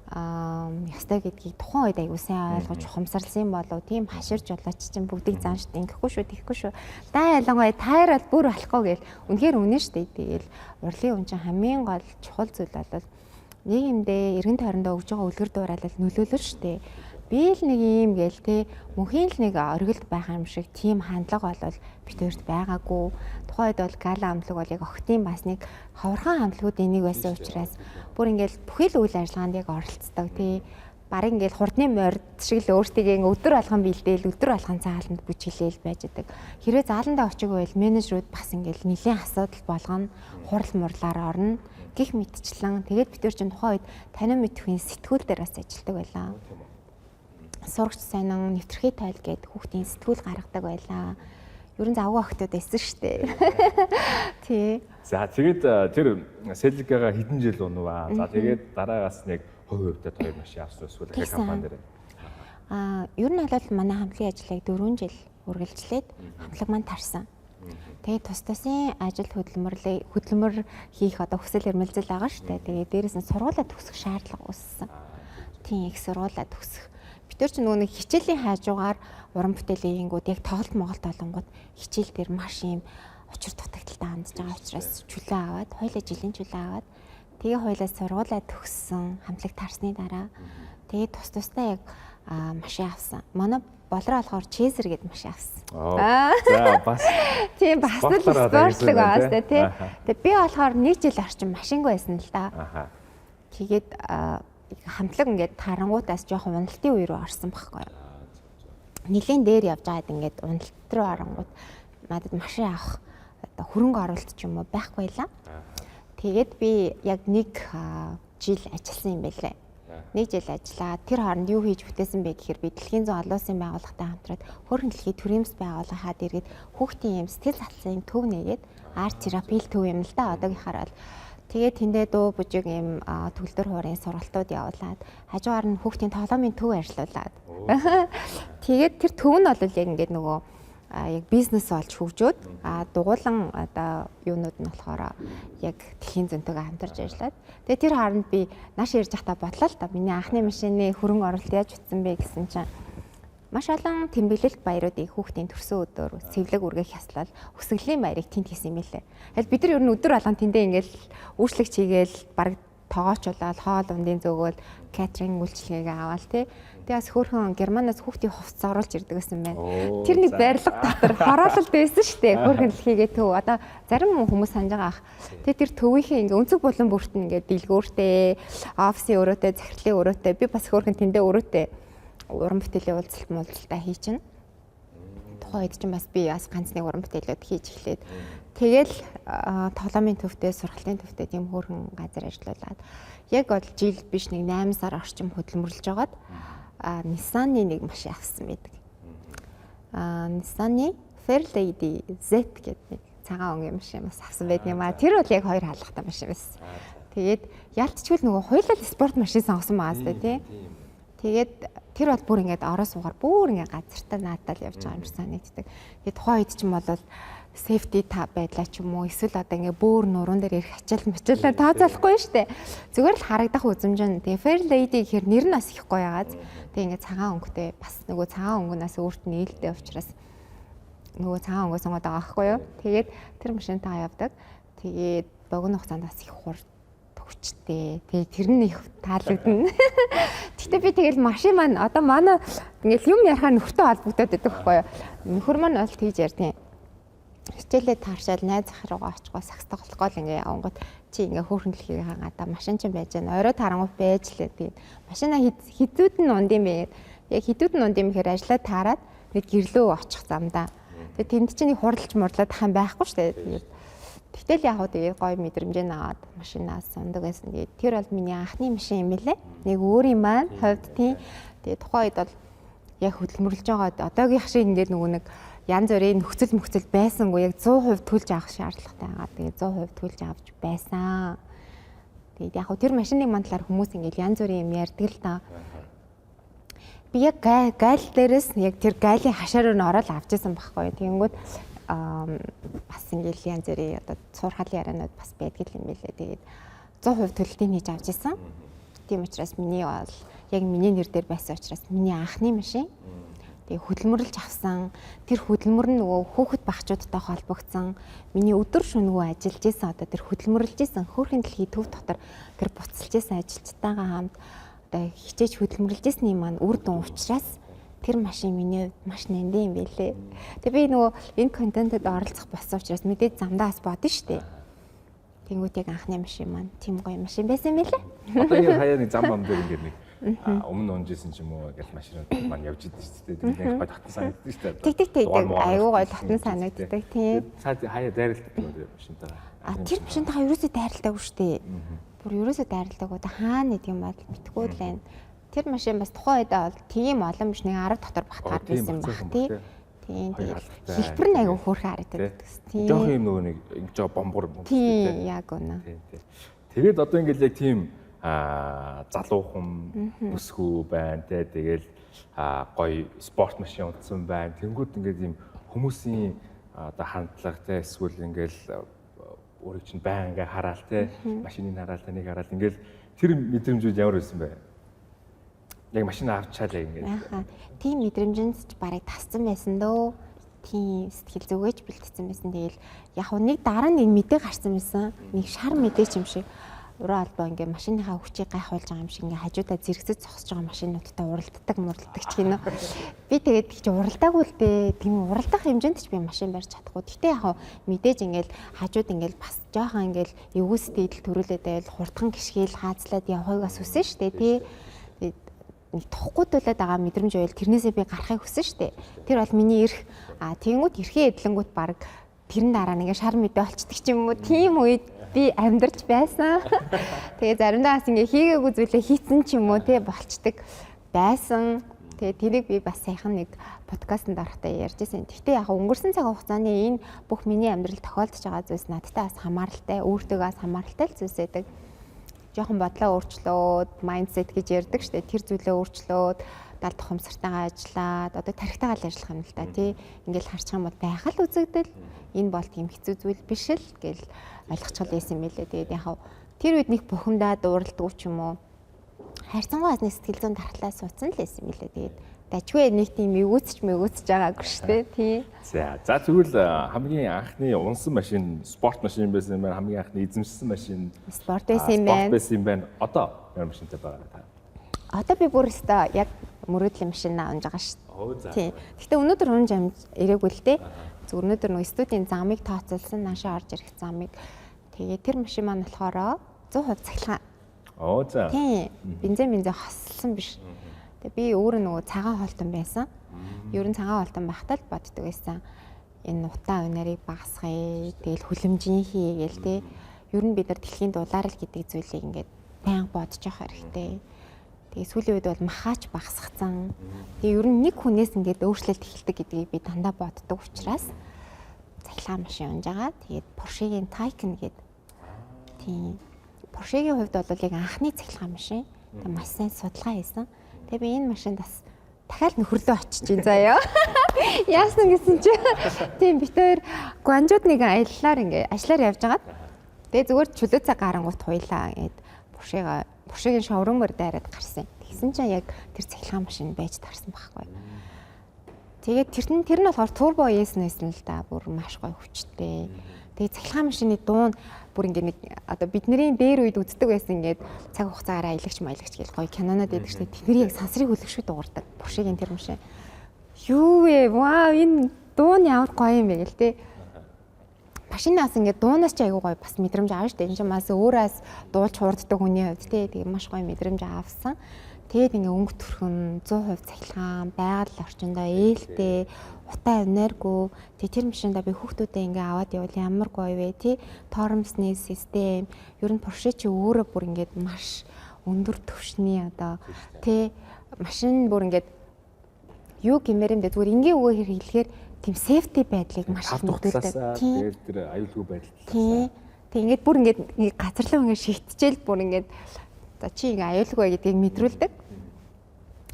ястай гэдгийг тухайн үед аягүй сайн ойлгож ухамсарлсан болов тийм хаширч болооч чинь бүгдийг зааш ингэхгүй шүү тийхгүй шүү даа ялангуяа тайр бол бүр болохгүй гээл үнэхээр үнэн шүү дээ. Тэгэл урлагийн хүн чинь хамгийн гол чухал зүйл бол нийгэмдээ эргэн тойрондоо өгж байгаа үлгэр дуурайл нөлөөлөл шүү дээ. Би л нэг юм гээл те мөнхийн л нэг оргилд байгаа юм шиг тийм хандлага бол битэрт байгаагүй. Тухайд бол гала амтлаг бол яг охтын бас нэг ховорхон амтлагууд энийг байсан учраас бүр ингээл бүхэл үйл ажиллагаанд яг оролцдог тий. Бараг ингээл хурдны морд шиг л өөртөө өдөр алган бэлдээл өдөр алган цааланд бүжиглээл байж байгаа. Хэрвээ зааландаа очихгүй бол менежерүүд бас ингээл нэлийн асуудал болгоно, хурал мурлаар орно. Гэх мэтчлэн тэгээд бид чинь тухайн үед танин мэдхийн сэтгүүл дээр бас ажилладаг байлаа. Сурагч сонин нэвтрхий тойл гээд хүүхдийн сэтгүүл гаргадаг байлаа. Ер нь завгүй охтууд эссэн штэ. Тий. За тэгээд тэр Селикага хэдэн жил унуваа. За тэгээд дараагаас нэг хувь хувьтай хоёр машин авсан эсвэл их компани дээр. Ер нь бол манай хамтлагийн ажлыг 4 жил үргэлжлээд хамтлаг маань тарсан. Тэгээд тус тусын ажил хөдөлмөр хийх одоо хүсэл эрмэлзэл байгаа штэ. Тэгээд дээрээс нь сургуулаа төгсөх шаардлага үүссэн. Тийм их сургуулаа төгсөх. Бид нар ч нөгөө нэг хичээлийн хажуугаар уран бүтээлийн ингүүд яг тоглолт моголт олонгууд хичээл дээр маш юм учир дутагдaltaй хандж байгаа учраас чөлөө аваад хоёлаа жилийн чөлөө аваад тэгээ хоёлаа сургуулаа төгссөн хамтлаг тарсны дараа тэгээ тус тусдаа яг машин авсан. Манай болроо болохоор Чезер гэдэг машин авсан. За бас тийм бас л спортлог байгаа сте тий. Тэгээ би болохоор 1 жил орчим машингүй байсан л да. Тэгээд хамтлаг ингээд тарангуудаас жоохон уналтын үе рүү орсон байхгүй юу. Нилийн дээр явж байгаад ингээд уналт руу орангууд надад машин авах одоо хөрөнгө оруулалт ч юм уу байхгүй лаа. Тэгээд би яг 1 жил ажилласан юм байлээ. 1 жил ажиллаад тэр хооронд юу хийж бүтээсэн бэ гэхээр би Дэлхийн зүүн олон улсын байгууллагатай хамтраад хөрөнгө дэлхийн төрөмс байгууллагаад иргэд хүүхдийн юм сэтгэл затлын төв нээгээд арт терапи төв юм л да одоогийнхаар бол тэгээд тэндээ дуу бүжиг юм төгөлдөр хуурын сургалтууд явуулаад хажуугаар нь хүүхдийн тоглоомын төв арилуулад тэгээд тэр төв нь бол яг ингээд нөгөө яг бизнес болж хөгжөөд дугуулan одоо юунууд нь болохоор яг Дэлхийн зөнтэйгээ хамтарч ажиллаад тэгээд тэр хаоронд би нааш ярьж байхдаа бодлоо л та миний анхны машины хөрөнгө оруулалт яаж утсан бэ гэсэн чинь маш олон тэмдэглэлт баяруудыг хүүхдийн төрсөн өдөр цэвлэг үргэх яслал өсгөлийн баярыг тэнд хийсэн юм лээ. Тэгэл бид нар ер нь өдөр алган тэндээ ингээл үйлчлэг чигээл баг тоогоочлаад хоол ундын зөөгөл катеринг үйлчлэгийг аваал тий. Тэгээс хөөрхөн Германаас хүүхдийн хувцас оруулж ирдэг гэсэн байна. Тэр нэг барилга дотор хороололт байсан шүү дээ. Хөөрхөн дэлхийгээ төв. Одоо зарим хүмүүс санаж байгаа ах. Тэгээ тэр төвийнхээ ингээ өнцөг болон бүрт нь ингээ дэлгүүртэй, офисын өрөөтэй, захирлын өрөөтэй би бас хөөрхөн тэндээ өрөөтэй уран бүтээлийн уулзалт муулзалтаа хийчихнэ. Тухайн үед чинь бас би бас ганц нэг уран бүтээлүүд хийж эхлээд тэгэл тоглоомын төвтэй, сургалтын төвтэй тийм хөөрхөн газар ажиллаулаад яг бол жил биш нэг 8 сар орчим хөдөлмөрлөж байгаад Nissan-ы нэг машин авсан байдаг. Nissan-ы Fairlady Z гэдэг нэг цагаан өнгийн машин бас авсан байдаг юм аа. Тэр бол яг хоёр хаалгатай машин байсан. Тэгээд ялцчгүй нөгөө хоёулаа спорт машин сонгосон байгаа зү тий. Тэгээд тэр бол бүр ингээд ороо суугаар бүр ингээд газартаа наатаал явж байгаа юм шиг санагддаг. Тэгээд тухайн үед ч юм бол safety та байдлаа ч юм уу эсвэл одоо ингээд бөөр нуруунд дээр ирэх ачаал мачаалаа тооцоолохгүй шүү дээ. Зүгээр л харагдах үзмж нь. Тэгээд Fair Lady гэхээр нэр нь бас их гоё яагаад. Тэгээд ингээд цагаан өнгөтэй бас нөгөө цагаан өнгөнөөс өөрт нь ээлтэй учраас нөгөө цагаан өнгөө сонгоод байгаа байхгүй юу. Тэгээд тэр машинтаа явдаг. Тэгээд богино хугацаанд бас их хурд хүчтэй. Тэгээ тэр нь их таалагдана. Гэтэ би тэгэл машин маань одоо манай ингээл юм ярахаар нөхөртэй холбогдоод байдаг байхгүй юу. Нөхөр маань бол тэгж ярьдیں۔ Хичээлээ тааршаал найз ах руугаа очихгоо сакстай голгоол ингээ явангууд чи ингээ хөөрхөн дэлхийг хаагаад машин чинь байж байна. Орой тарангуй байж лээ. Тэгээд машина хизүүд нь унд юм бэ. Яг хизүүд нь унд юм гэхээр ажиллаа таарад нэг гэрлөө очих замдаа. Тэгээд тэнд чинь нэг хуралж мурлаад хаан байхгүй шүү дээ. Тэгтэл яг хөө тэгээд гоё мэдрэмжээ аваад машинаас ундаг байсан. Тэгээд тэр бол миний анхны машин юм билээ. Нэг өөр юм байна. Хойд тийм. Тэгээд тухайн үед бол яг хөдөлмөрлөж байгаа одоогийнх шиг ингээд нөгөө нэг янз бүрийн нөхцөл байсангүй яг 100% төлж авах шаардлагатай байгаа. Тэгээд 100% төлж авч байсан. Тэгээд яг хөө тэр машины мандлаар хүмүүс ингээд янз бүрийн юм ярьдаг л та. Би яг гайл дээрээс яг тэр гайлын хашаар нь ороод авч ирсэн байхгүй. Тэгэнгүүт бас ингээл янз бүрийн одоо цуурхалын ярианууд бас байдаг юм билээ. Тэгээд 100% төлөлтийг хийж авч ирсэн. Тийм учраас миний бол яг миний нэр дээр байсан учраас миний анхны машин. Тэгээ хөдөлмөрлөж авсан. Тэр хөдөлмөр нь нөгөө хүүхэд багчуудтай холбогдсон. Миний өдөр шөнөгүй ажиллаж исэн одоо тэр хөдөлмөрлөж исэн хөөрхөн дэлхийн төв дотор тэр буцалж исэн ажилчтайгаа хамт одоо хичээж хөдөлмөрлөж исэн юм маань үр дүн учраас тэр машин миний маш нандин юм байлээ. Тэгээ би нөгөө энэ контентэд оролцох болсон учраас мэдээд замдаа бас бодно шүү дээ. Тэнгүүд яг анхны машин маань тийм гоё машин байсан юм байлээ. Одоо ингэ хаяа нэг зам дээр ингэ нэг өмнө унжсэн ч юм уу гэж машинууд маань явж идэв шүү дээ. Тэгээд гоё татсан санагддаг шүү дээ. Тэг. Аюу гоё татсан санагддаг тийм. Цаад хаяа дайралдаг юм машинтайгаа. Тэр машинтайгаа ерөөсөө дайралтаагүй шүү дээ. Бүр ерөөсөө дайралтаагүй. Хаана нэг юм бол мэдгүй л байна. Тэр машин бас тухайн үедээ бол тийм олон биш нэг 10 дотор багтаар байсан баг тий. Тийм. Хэлбэр нь аюу хөөрхөн харагддаг гэсэн. Тийм. Жохон юм нөгөө нэг ингэж бомбор. Тийм яг үнэ. Тэгээд одоо ингэ л яг тийм залуухан бүсгүй байна те тэгэл гоё спорт машин унтсан байна. Тэнгүүд ингээд юм хүмүүсийн одоо хандлага те эсвэл ингээл өөрийг чинь байн ингээ хараал те машиныг хараал таныг хараал ингээл тэр мэдрэмжүүд ямар байсан бэ? Яг машин авчаалаа ингээд. Тийм мэдрэмжэнд ч барыг тасцсан байсан дөө. Тийм сэтгэл зүгээж бэлтцсэн байсан. Тэгэл яг нэг дараа нэг мэдээ гарсан байсан. Нэг шар мэдээ ч юм шиг. Ураа албаа ингээ машиныхаа хүчийг гайхуулж байгаа юм шиг ингээ хажуудаа зэрэгцэж зогсож байгаа машинуудтай уралддаг ч гинэ. Би тэгээд тийч уралдаагүй л дээ. Тийм уралдах хэмжээнд ч би машин барьж чадахгүй. Гэтэ яг мэдээж ингээл хажууд ингээл бас жоохон ингээл эвгүйстэй идэл төрүүлээд байвал хурдхан гიშгээл хаацлаад явахыгаас хүсэн штэ тий. Нэг тухгүй төлөөд байгаа мэдрэмж байвал тэрнээсээ би гарахыг хүсэн штэ. Тэр бол миний эрх. Тэгэнгүүт эрхээ эдлэнгүүт баг тэрэн дараа ингээ шар мэдээ олцдог ч юм уу. Тийм үед би амьдарч байсан. Тэгээ заримдаа бас ингээ хийгээгүй зүйлээ хийцэн ч юм уу тий болцдог байсан. Тэгээ тэрийг би бас сайхан нэг подкастт орохдоо ярьжсэн. Гэхдээ яг өнгөрсөн цаг хугацааны энэ бүх миний амьдрал тохиолдож байгаа зүйлс надтай бас хамааралтай, өөртөөгөө хамааралтай л зүйлс байдаг. Жохон бодлоо өөрчлөөд, майндсет гэж ярьдаг штэ. Тэр зүйлээ өөрчлөөд, далд ухамсартайгаа ажиллаад, одоо тархитайгаа л ажиллах юм л та тий. Ингээл харчих юм бол байхал үзэгдэл энэ бол тийм хэцүү зүйл биш л гэл ойлгочихвол байсан мэлээ. Тэгээд яг тэр үед нэг бухимдаад уралдгүй ч юм уу хайрцангуй хасны сэтгэл зүйн дархлаа суудсан л байсан мэлээ. Тэгээд дажгүй нэг тийм эвгүүцэж байгаагүй шүү дээ тий. За тэгвэл хамгийн анхны унсан машин спорт машин байсан юм байна. Хамгийн анхны эзэмшсэн машин спорт байсан юм байна. Одоо ямар машинтай байгаа та? Одоо би бүр өстой яг мөрөөдлийн машинаа унж байгаа шүү дээ. Тий. Гэхдээ өнөөдөр унж ирээгүй л дээ. Зөв өнөөдөр нөгөө студийн замыг тооцоолсон наашаа орж ирэх замыг. Тэгээ тэр машин маань болохоор 100% цахилгаан. За. Тий. Бензин хослсон биш. Тэгээ би өөрөө нөгөө цагаан хоолтон байсан. Ер нь цагаан хоолтон байхдаа л боддог байсан. Энэ утаа өнөрийг багасгая. Тэгэл хүлэмжийн хийгээл тий. Ер нь бид нар дэлхийн дулаарл гэдэг зүйлийг ингээд баян бодож явах хэрэгтэй. Тэгээ сүүлийн үед бол махаач багасгацсан. Тэгээ ер нь нэг хүнээс ингээд өөрчлөлт эхэлдэг гэдгийг би дандаа боддог учраас цахилгаан машин унж байгаа. Тэгээд Porsche-гийн Taycan гэдэг. Тийм. Porsche-гийн хувьд бол яг анхны цахилгаан машин. Тэгээ маш сайн судалгаа хийсэн. Тэгээ би энэ машинд бас дахиад нөхөрлөө очиж байна заяа. Яасан гэсэн чи тийм битээр Гуанжууд нэг ажиллаар явж байгаад тэгээ зүгээр чөлөө цаг гарангуут хуйлаа гэд Porsche-гийн шоурумаар дайраад гарсан. Тэгсэн чинь яг тэр цахилгаан машин байж таарсан байхгүй. Тэгээд тэр нь болохоор турбо ES нэсэн л да бүр маш гоё хүчтэй. Тэгээд цахилгаан машины дуун бүр ингээ нэг одоо бидний дээр үед үздэг байсан ингээд цаг хугацаагаараа аялагч маялагч гэж гоё кинонод байдаг шүү дээ. Тэдний яг сансрыг хөлөгшөө дуурдаг. Porsche-гийн тэр машин. Юу вэ? Вау, энэ дуун ямар гоё юм бэ гэл те. Машинаас ингээд дуунаас ч айгүй гоё бас мэдрэмж авна шүү дээ. Энэ чинь бас өөрөөс дуулж хуурддаг хүний хувьд те. Тэгээ маш гоё мэдрэмж авсан. Тэгээд ингээ өнгө төрхөн 100% цахилгаан, байгаль орчиндөө ээлтэй, утаа энерги. Тэгээд тэр машинда би хүүхдүүдээ ингээ аваад явал ямар гоё вэ тий. Тормсны систем. Ер нь Porsche чи өөрөө бүр ингээд маш өндөр түвшний одоо тий машин бүр ингээд юу гэмээр юм бэ? Зүгээр ингээ өгөө хэлэхээр тийм safety байдлыг маш их мэдүүлдэг. Тэгээд тэр аюулгүй байдал. Тий. Тэг ингээд бүр ингээд газарлаа ингээд шигтчихэл бүр ингээд за чи ингээ аюулгүй гэдгийг мэдрүүлдэг.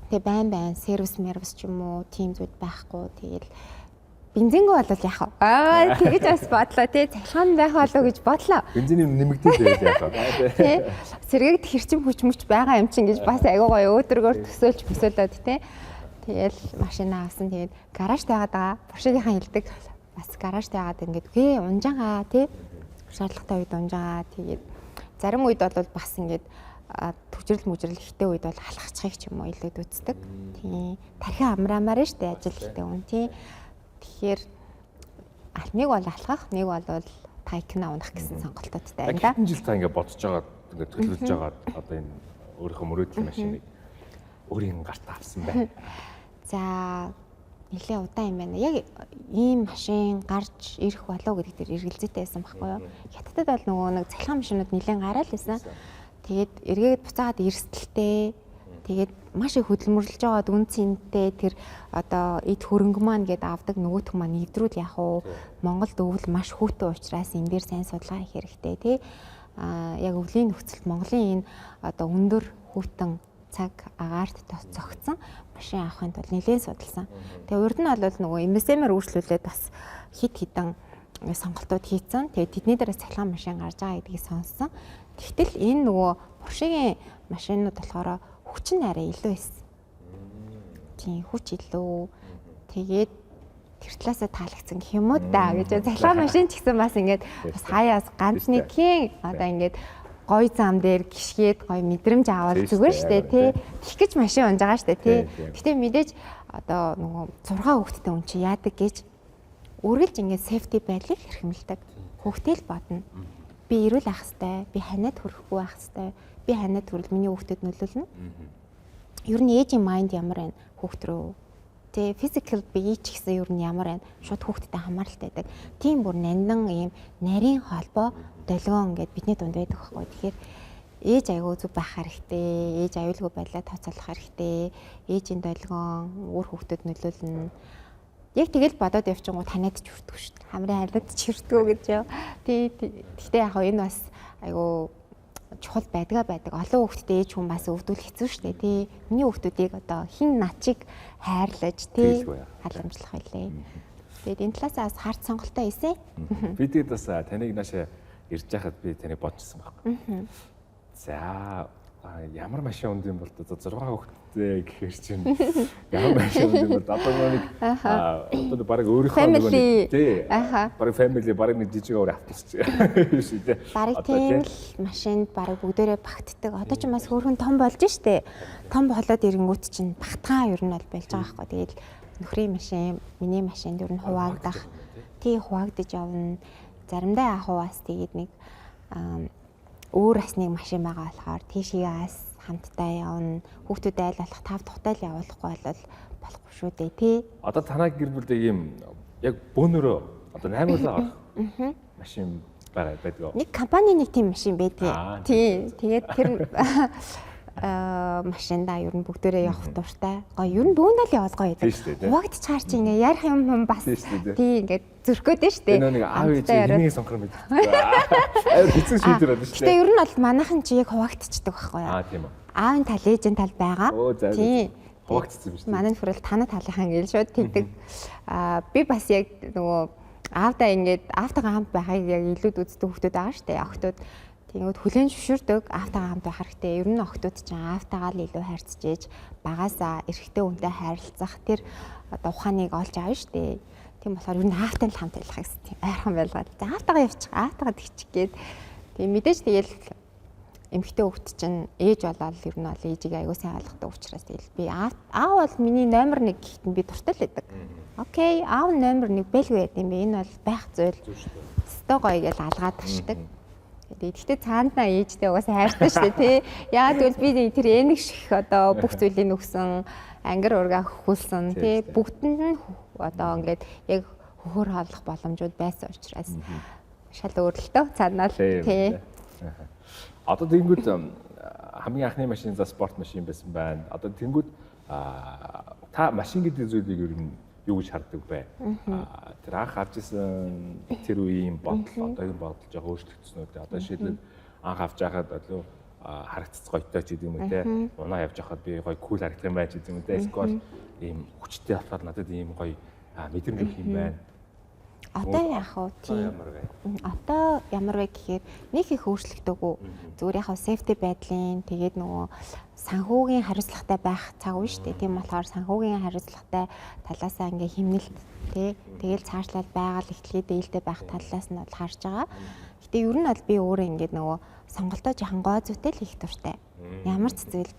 Тэгээ байн сервис ч юм уу тийм зүйл байхгүй. Тэгэл бензингөө бол яах вэ? Тэгэж бас бодлоо тий. Цахилгаан байх болоо гэж бодлоо. Бензиний нэмэгдээд байгаад яах вэ? Тий. Сэргээгд хэрчим хүчмөч байгаа юм чинь гэж бас айгуу гоё өөдрөгөөр төсөөлж бөсөөлөд тий. Тэгэл машина авсан. Тэгээд гараж тайгаад байгаа. Поршегийнхан хэлдэг бас гараж тайгаад ингээд гээ унжаагаа тий. Шаардлагатай үед унжаагаа. Тэгээд зарим үед бол бас ингээд төвчрэл ихтэй үед бол халахчихыг ч юм уу илүүд үздэг. Тийм. Тархи амраамаар нь штэ ажил ихтэй хүн тий. Тэгэхээр нэг бол алхах, нэг бол тайкна унах гэсэн сонголтуудтай байна да. Хэдэн жил та ингээд бодож байгаа, ингээд төлөвлөж байгаа одоо энэ өөрийнхөө мөрөөдлийн машиныг өөрийн гарт авсан байна. За нэлээ удаан юм байна. Яг ийм машин гарч ирэх болов гэдэг дээр эргэлзээтэй байсан байхгүй юу? Хятадд бол нөгөө нэг цалхаан машинууд нэлээд гараал байсан. Тэгээд эргээд буцаагаад эрсдэлтэй. Тэгээд маш их хөдөлмөрлөж байгаад үн цэнтэй тэр одоо эд хөрөнгө маань гээд авдаг нөгөөх маань нэвдрүүл яах вэ? Монголд өвөл маш хүүтэй учраас энэ дээр сайн судалгаа хийх хэрэгтэй тий. Яг өвлийн нөхцөлд Монголын энэ одоо өндөр хүүтэн цаг агаарт зогтсон машин авахын тулд нэлээд судалсан. Тэгээ урд нь бол нөгөө MSM-ээр өөрчлүүлээд бас хит хитэн сонголтууд хийцэн. Тэгээ тэдний дээрээс цахилгаан машин гарч байгаа гэдгийг сонссон. Тэгтэл энэ нөгөө Porsche-гийн машинууд болохоор хүч нь арай илүү байсан. Тийм хүч илүү. Тэгээд тэр талаасаа таалагдсан гэх юм уу да гэж цахилгаан машин ч гэсэн бас ингээд бас хаяас ганц нэгхийн одоо ингээд гой зам дээр гიშгээд гой мэдрэмж аваад зүгээр штэ тий. Тих гэж машин унж байгаа штэ тий. Гэтэ мэдээж одоо нөгөө 6 хүүхэдтэй хүн чи яадаг гэж үргэлж ингээд safety байдлыг хэрхэмлдэг. Хүүхдээ л бодно. Би эрүүл ах хэвээр, би ханаад хүрэхгүй ах хэвээр, би ханаад хүрэл миний хүүхдэд нөлөөлнө. Ер нь ээжийн майнд ямар байна хүүхд рүү. Тэ physical бие ч гэсэн ер нь ямар байна шууд хүүхдэд хамааралтай байдаг. Тийм бүр нандин ийм нарийн холбоо долгион ингээд бидний дунд байдаг байхгүй. Тэгэхээр ээж аягүй зүг байх хэрэгтэй, ээж аюулгүй байдлаа тооцоолох хэрэгтэй, ээжийн долгион өөр хүүхдэд нөлөөлнө. Яг тэгэл бодоод явчихгоо танаад ч хүртгүй шүү дээ. Хамрын хайлт ч хүртгүй гэж яа. Тэгтээ яг энэ бас айгу чухал байдаг. Олон хүүхдтэй ээж хүн бас өвдвөл хэцүү шүү дээ. Тий. Миний хүүхдүүдийг одоо хин начиг хайрлаж тий халамжлах байлээ. Тэгээд энэ талаасаа бас харт сонголтоо хийсэн. Би тэгээд бас таныг наашаа ирж байхад би таныг бодчихсон байхгүй. За ямар машин унд юм бол 6 хүүхэдтэй гэхээр чинь ямар машин унд юм бол одоо нэг одоо баг өөрийнхөө нэг тий баг family баг нэг жижиг өөр автобус шүү дээ. Бараг тийм л машинд бараг бүгдээрээ багтдаг. Одоо ч бас хөөрхөн том болж штэ. Том болоод ирэнгүүт чинь багтгаа ер нь бол болж байгаа байхгүй. Тэгээд нөхрийн машин, миний машинд ер нь хуваагдах. Тий хуваагдаж явна. Заримдаа яг хаваас тэгээд нэг өөр бас нэг машин байгаа болохоор тийшээс хамтдаа явна. Хүүхдүүд айл болох 5 тухтай л явуулахгүй бол болохгүй шүү дээ тий. Одоо танай гэр бүлдээ ийм яг бөөнөрөө одоо 8 удаа машин байдаг. Нэг компани нэг тийм машин байдаг. Тий. Тэгээд тэр машиндаа ер нь бүгдээрээ явах дуртай. Гоё ер нь дүүндэл явал гоё байдаг. Хуваагдчихаар чи ингээ ярих юм бас тий ингээд зөрхгөөд нь штэ. Энэ нэг аав ээж энийг сонхор мэд. Хэцүү шийдвэр байна штэ. Гэтэ ер нь бол манайхан чи яг хуваагдчихдаг байхгүй юу? Тийм үү. Аавын тал ээжийн тал байгаа. Тий. Хуваагдчихсан юм штэ. Манай нөхрөл танаа талынхан гээл шууд тэгдэг. Би бас яг нөгөө аавдаа ингээд аавтайгаа хамт байхыг яг илүүд үздэг хүмүүс байгаа штэ. Охтууд тэгвэл хүлэн зөвшөөрдөг аавтайгаа хамт байх хэрэгтэй. Ер нь охтууд чинь аавтайгаа л илүү хайрцаж ээж багаасаа эрэгтэй хүнтэй хайрлцах тэр одоо ухааныг олж авна штэ. Тийм болохоор ер нь аавтай л хамт байлах гэсэн тийм ойрхон байлгаад. За аавтайгаа явчих, аавтайгаа тэгчих гээд. Тийм мэдээж тэгэл эмэгтэй хүүхд чинь ээж болоод ер нь бол ээжийг аягүй сайн ойлгодог учраас тэгэл би аав бол миний номер 1 гэхэд нь би дуртай л байдаг. Окей, аав номер 1 бэлгүй байт юм би. Энэ бол байх зүйл. Өстой гоё гэж алгаад ташдаг. Тэгэхдээ цаанаа ээжтэй угаасаа хайртай шүү дээ тий. Яагаад гэвэл би тэр энийг шиг одоо бүх зүйлийг өгсөн, ангир ургаа хөхүүлсэн тий. Бүгдэнд нь одоо ингээд яг хөхөр хаалгах боломжууд байсан учраас шал өөрлөлтөө цаанаа л тий. Одоо тэнгүүд хамгийн анхны машин за спорт машин байсан байна. Одоо тэнгүүд та машин гэдэг зүйлийг ер нь юу гэж хардаг вэ? Тэр анх авч исэн тэр үеийн бодол одоогийн бодол жоо өөрчлөгдсөн үү? Одоо жишээлбэл анх авч байхад одоо харагдц гоётой ч гэдэг юм уу те. Унаа явж байхад би гоё кул харагдах юм байж гэдэг юм те. Эсвэл ийм хүчтэй болохоор надад ийм гоё мэдрэмж өгөх юм байна. Одоо яах вэ? Тийм. Одоо ямар вэ гэхээр нэг их өөрчлөгдөөгүй. Зүгээр яхаа safety байдлын тэгээд нөгөө санхүүгийн хариуцлагатай байх цаг үе шүү дээ. Тийм болохоор санхүүгийн хариуцлагатай талаасаа ингээ хэмнэлт тий. Тэгэл цаашлаад байгаль ихтлгээ дээлтэй байх талаас нь бол харж байгаа. Гэтэ ер нь бол би өөрөө ингээ нөгөө сонголтоо жоохон гоо зүйтэй л хийх дуртай. Ямар ч зүйлд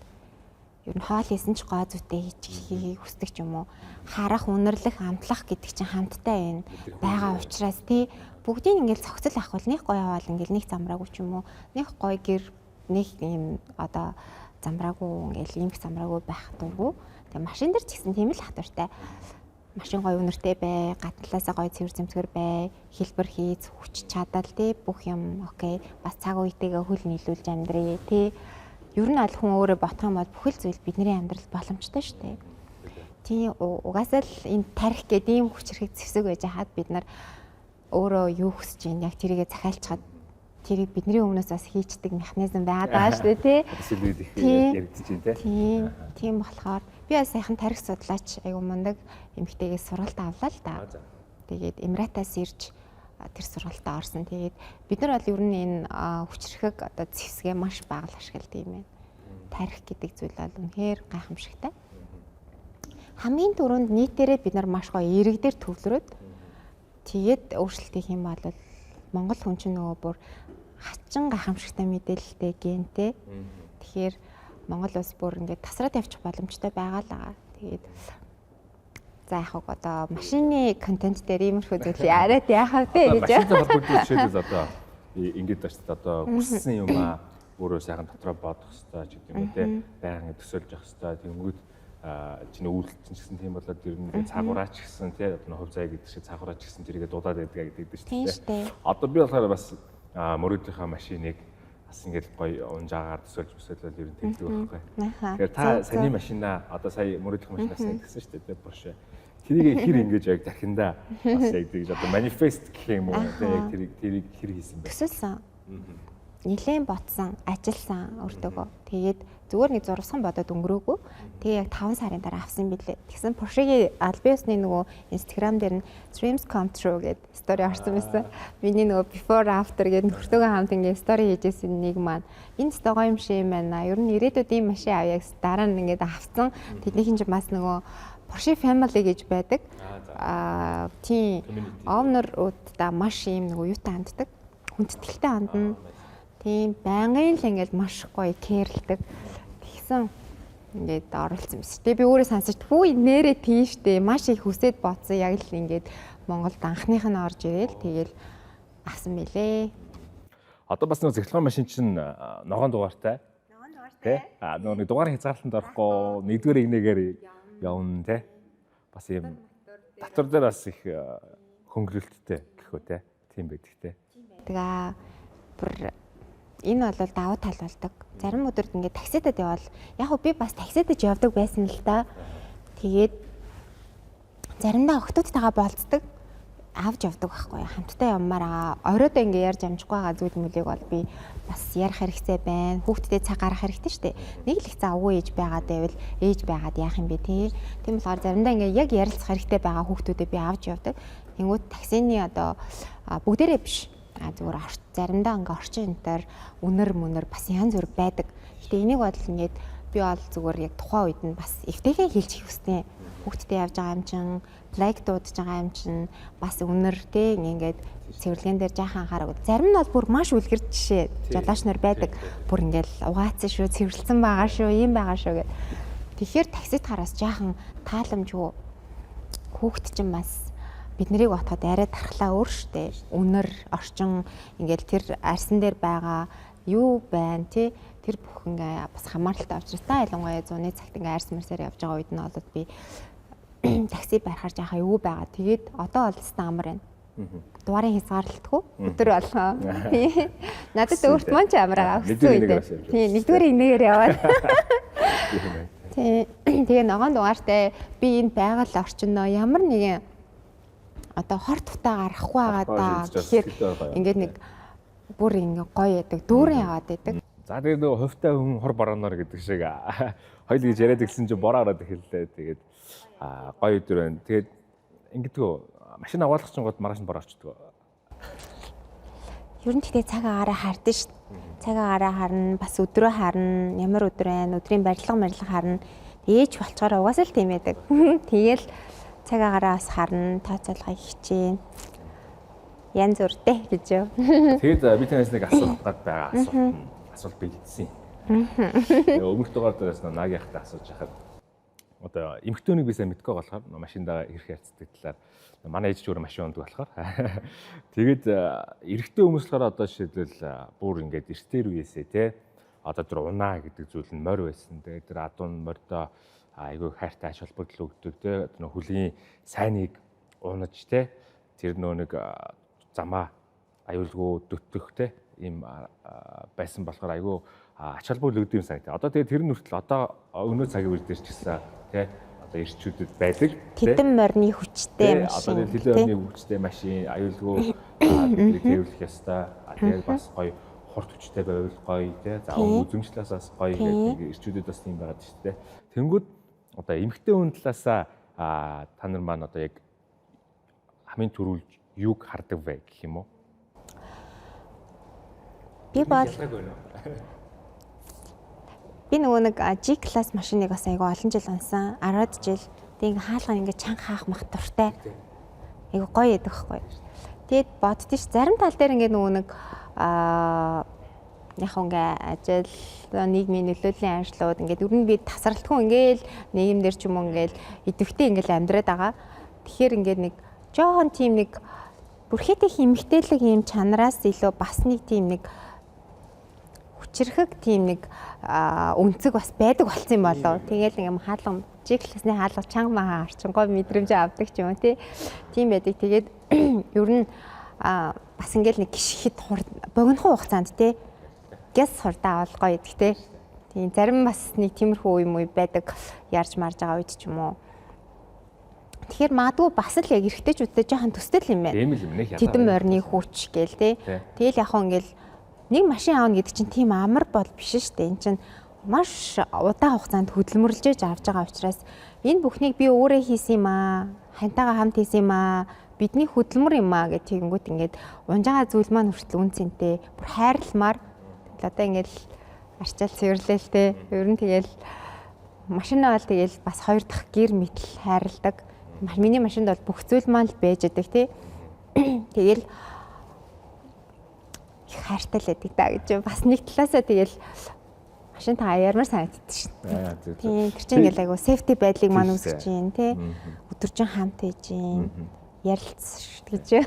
ер нь хоол хийсэн ч гоо зүйтэй хийхийг хүсдэг ч юм уу. Харах, үнэрлэх, амтлах гэдэг чинь хамттай байгаа учраас тий бүгдийг ингээл цогцол авах бол нэг гоё аваад ингээл нэг замраагүй ч юм уу. Нэг гоё гэр нэг юм одоо замраагүй ингээл ийм их замраагүй байх дурггүй. Тэгээ машин дээр ч гэсэн тийм л хатуртай. Машин гоё үнэртэй бай, гадналаасаа гоё цэвэр зэмсгэр бай, хэлбэр хийц, хүч чадал тий бүх юм окей. Бас цаг үетэйгээ хөл нийлүүлж амьдрий тий. Ер нь аль хүн өөрөө бодох юм бол бүхэл зүйл бидний амьдралд боломжтой шүү дээ. Тийм угаасаа л энэ тарих гэдэг ийм хүчрхэг зэвсэг байж хаад бид нар өөрөө юу хүсэж байна яг тэрийгэ захиалчаад тэрийг бидний өмнөөс бас хийчдэг механизм байгаа шүү дээ тий. Яригдчих юм тий. Тийм болохоор би бас сайхан тарих судлаач айгу мундаг эмэгтэйгээс сургалт авлаа л да. Тэгээд Эмиратаас ирж тэр сургалтад орсон. Тэгээд бид нар бол ер нь энэ хүчрхэг одоо зэвсгээ маш бага л ашигладаг юм байна. Тарих гэдэг зүйл бол үнэхээр гайхамшигтай. Хамгийн түрүүнд нийтээрээ бид нар маш гоё иргэдээр төвлөрөөд тэгээд өөрчлөлт хийх юм бол Монгол хүн чинь нөгөө бүр хачин гайхамшигтай мэдээлэлтэй гэнтэй. Тэгэхээр Монгол улс бүр ингээд тасраад явчих боломжтой байгаа л байгаа. Тэгээд за яг одоо машины контент дээр иймэрхүү зүйлийг арайд яахав те гэж. Машинтай холбоотой жишээлбэл одоо ингээд байна шүү дээ. Одоо хүссэн юм өөрөө сайхан дотроо бодох хэрэгтэй ч гэдэг юм те. Байнга төсөөлж явах хэрэгтэй. Тэнгүүд чиний үйлчлэн гэсэн тийм болоод ер нь цагураач гэсэн тий одоо хувь заяа гэдэг шиг цагураач гэсэн тэрийгэ дуудаад байдаг гэдэг шүү дээ. Одоо би болохоор бас мөрөөдийнхаа машиныг бас ингээд гоё унжаагаар төсөөлж өсөөлөл ер нь тэгдэг байхгүй. Тэгэхээр та саний машинаа одоо сая мөрөөдийнхаа машинаас гэсэн шүү дээ Porsche. Тэрийг хэр ингэж яг дахиндаа бас яг тэгж одоо манифест гэх юм уу тий яг тэрийг хэр хийсэн бэ? Төсөөлсөн. Нилээн ботсон, ажилласан өртөөгөө. Тэгээд зүгээр нэг зурвасхан бодоод өнгөрөөгүй. Тэгээ яг 5 сарын дараа авсан билээ. Тэгсэн Porsche-гийн Albios-ны нөгөө Instagram дээр нь Dreams Come True гэдэг стори орсон байсан. Миний нөгөө before after гэдэг нөхөртөөгөө хамт ингээд стори хийжсэн нэг маань энэ стогоо юм шиг юм байна. Ер нь ирээдүйд ийм машин авъя гэсэн дараа нь ингээд авсан. Тэднийхэн чинь бас нөгөө Porsche family гэж байдаг. Тийм owner-уудаа маш ийм нөгөө юутай ханддаг. Хүндэтгэлтэй хандна. Тийм байнгын л ингээд маш гоё кэрлдэг. Тэгсэн ингээд оруулсан биз. Тэгээ би өөрөө сонсож хүү нэрээ тийм штэ маш их хүсээд бодсон яг л ингээд Монголд анхных нь орж ирээл тэгээл авсан мэлээ. Одоо бас нэг цэглэхэн машин чинь ногоон дугаартай. Тий? Нэг дугаар хязгаарлалтанд орохгүй нэгдүгээр игнэгээр явна тий. Бас юм татвар дээр бас их хөнгөлөлттэй гэх үү тий. Тийм байдаг тий. Тэгээ бүр энэ бол давуу тал болдог. Зарим өдөрт ингээд таксидад явбал яг хөө би бас таксидад явдаг байсан л да. Тэгээд заримдаа охтуудтайгаа болцдог авч явдаг байхгүй хамтдаа явмаар оройдоо ингээд ярьж амжихгүй байгаа зүйл мөлийг бол би бас ярих хэрэгтэй байна. Хүүхдтэй цаг гаргах хэрэгтэй шүү дээ. Нэг л их завгүй ээж байгаад байвал ээж байгаад яах юм бэ те. Тийм болохоор заримдаа ингээд яг ярилцах хэрэгтэй байгаа хүүхдүүдэд би авч явдаг. Тэнгүүд таксины одоо бүгдээрээ биш зүгээр заримдаа ингээ орчин энтер үнэр мөнөр бас янз бүр байдаг. Гэтэ энийг бол ингээд би бол зүгээр яг тухайн үед нь бас эвтэйгээ хэлж хийвснэ. Хүүхдтэй явж байгаа юм чин, лайк дуудаж байгаа юм чин бас үнэр те ингээд цэвэрлэгэн дээр жаахан анхаараг. Зарим нь бол бүр маш үлгэр жишээ жолооч нар байдаг. Бүр ингээл угаацсан шүү, цэвэрлсэн байгаа шүү, ийм байгаа шүү гэд. Тэгэхээр таксид хараас жаахан тааламжгүй хүүхд чинь бас бид нарыг бодоход арай тархлаа өөр штэ. Үнэр, орчин ингээл тэр арсан дээр байгаа юу байна тий тэр бүх ингээ бас хамааралтай учраас та ялангуяа зуны цагт ингээ арс марсаар явж байгаа үед нь болоод би такси байхаар жахаа юу байгаа. Тэгээд одоо бол стан амар байна. Дуарын хязгаарлалтгүй өдөр болгоо. Надад өөрт маань ч амар байгаа. Тийм нэгдүгээр инээгээр яваад. Тэгээ ногоон дугаартай би энэ байгаль орчиндөө ямар нэгэн одоо хор тутаа гарахгүй байгаа даа гэхээр ингээд нэг бүр ингээ гоё яадаг дүүрэн яваад байдаг. За тэгээд нөгөө хувьтай хүн хор бараанаар гэдэг шиг хоёул гэж яриад ирсэн чинь бороо ороод эхэллээ. Тэгээд гоё өдөр байна. Тэгээд ингэдэгөө машин аваалгах чинь гол маргааш нь бороо орчдөг. Ер нь тэгтээ цаг агаараа хардсан шүү дээ. Цаг агаараа харна, бас өдрөө харна, ямар өдөр байна, өдрийн барилга харна. Ээж болцохоор угаасаа л тийм байдаг. Тэгэл цаг агаараа бас харна, тооцоолгоо хичээн. Янз бүртэй гэж юу. Тэгээд би танаас нэг асуулт байгаа асуулт бэлдсэн. Өмнөх дугаар дээрээс нааг яхад асууж хахад одоо эмхтөнийг би сайн мэдгүй болохоор машиндаа ирэх ярьцдаг талаар манай ээж ч өөр машин ундаг болохоор тэгээд эрэгтэй хүмүүс болохоор одоо жишээлбэл бүр ингээд эртээр үеэсээ те одоо тэр унаа гэдэг зүйл нь морь байсан. Тэгээд тэр адуун морьдоо айгүй хайртай ач холбогдол өгдөг те тэр хөлийн сайныг унаж те тэр нэг замаа аюулгүй дөтгөх те ийм байсан болохоор айгүй ач холбогдол өгдөг юм санагдав. Одоо тэгээд тэр нь хүртэл одоо өнөө цагийн үеэр ч гэсэн тий одоо ирчүүдэд байдаг тэдэн морины хүчтэй машин одоо тэдэн морины хүчтэй машин аюулгүй бидний тэрвлэх ёстой тэгээд бас гоё хурд хүчтэй байвал гоё тий за үзэмжлээс бас гоё гэдэг ирчүүдэд бас тийм байгаад шүү дээ. Тэнгүүд одоо эмэгтэй хүн талаасаа та нар маань одоо яг хамгийн түрүүлж юуг хардаг вэ гэх юм уу? Би нөгөө нэг G class машиныг бас айгүй олон жил унсан. 10 жил. Тэг хаалга ингээд чанга хаах мах дуртай. Айгүй гоё яддаг байхгүй. Тэгэд боддоо ш зарим тал дээр ингээд нөгөө нэг яг ингээ ажил нийгмийн нөлөөлийн ажлууд ингээд ер нь би тасралтгүй ингээл нийгэмдэр ч юм уу ингээл идэвхтэй ингээл амьдраад байгаа. Тэгэхээр ингээд нэг жоохон тийм нэг бүрхэтэх эмгтээлэг юм чанараас илүү бас нэг тийм нэг хүчрэхэг тийм нэг өнцөг бас байдаг болсон юм болоо. Тэгээл ингээм хаалга жиглэсний хаалга чанга маа харчингой мэдрэмж авдаг ч юм уу тийм байдаг. Тэгээд ер нь бас ингээл нэг гიშгэд богинохон хугацаанд гэс хурдаа авал гоё идэх тийм зарим бас нэг тиймэрхүү юм уу байдаг ярьж марж байгаа үед ч юм уу. Тэгэхээр магадгүй бас л яг эргэжтэйчүүдтэй жоохон төстэй юм байна. Тийм л юм нэг яа. Тэдэн морины хүч гээл Тэгэл яг хөө ингээл нэг машин аавна гэдэг чинь тийм амар бол биш шүү дээ. Энд чинь маш удаан хугацаанд хөдөлмөрлөж авч байгаа учраас энэ бүхнийг би өөрөө хийсэн юм аа. Хантайгаа хамт хийсэн юм аа. Бидний хөдөлмөр юм аа гэх тэгэнгүүт ингээд унж байгаа зүйл маань хүртэл үнцэнтэй. Бүр хайрламар. Одоо ингээл арчаал цэвэрлэлтэй. Ер нь тэгэл машинаа бол тэгэл бас хоёр дахь гэр мэтэл хайрладаг. Миний машинд бол бүх зүйл маань л байж байгаа тий. Тэгэл их хайртай л байдаг да гэж бас нэг талаасаа тэгэл машин та ярмаар санагддаг шин. Тийм тэр чинь ингээл айгу сейфти байдлыг маань үүсгэж чинь тий. Өдөржин хамт хийж чинь ярилцж гэж.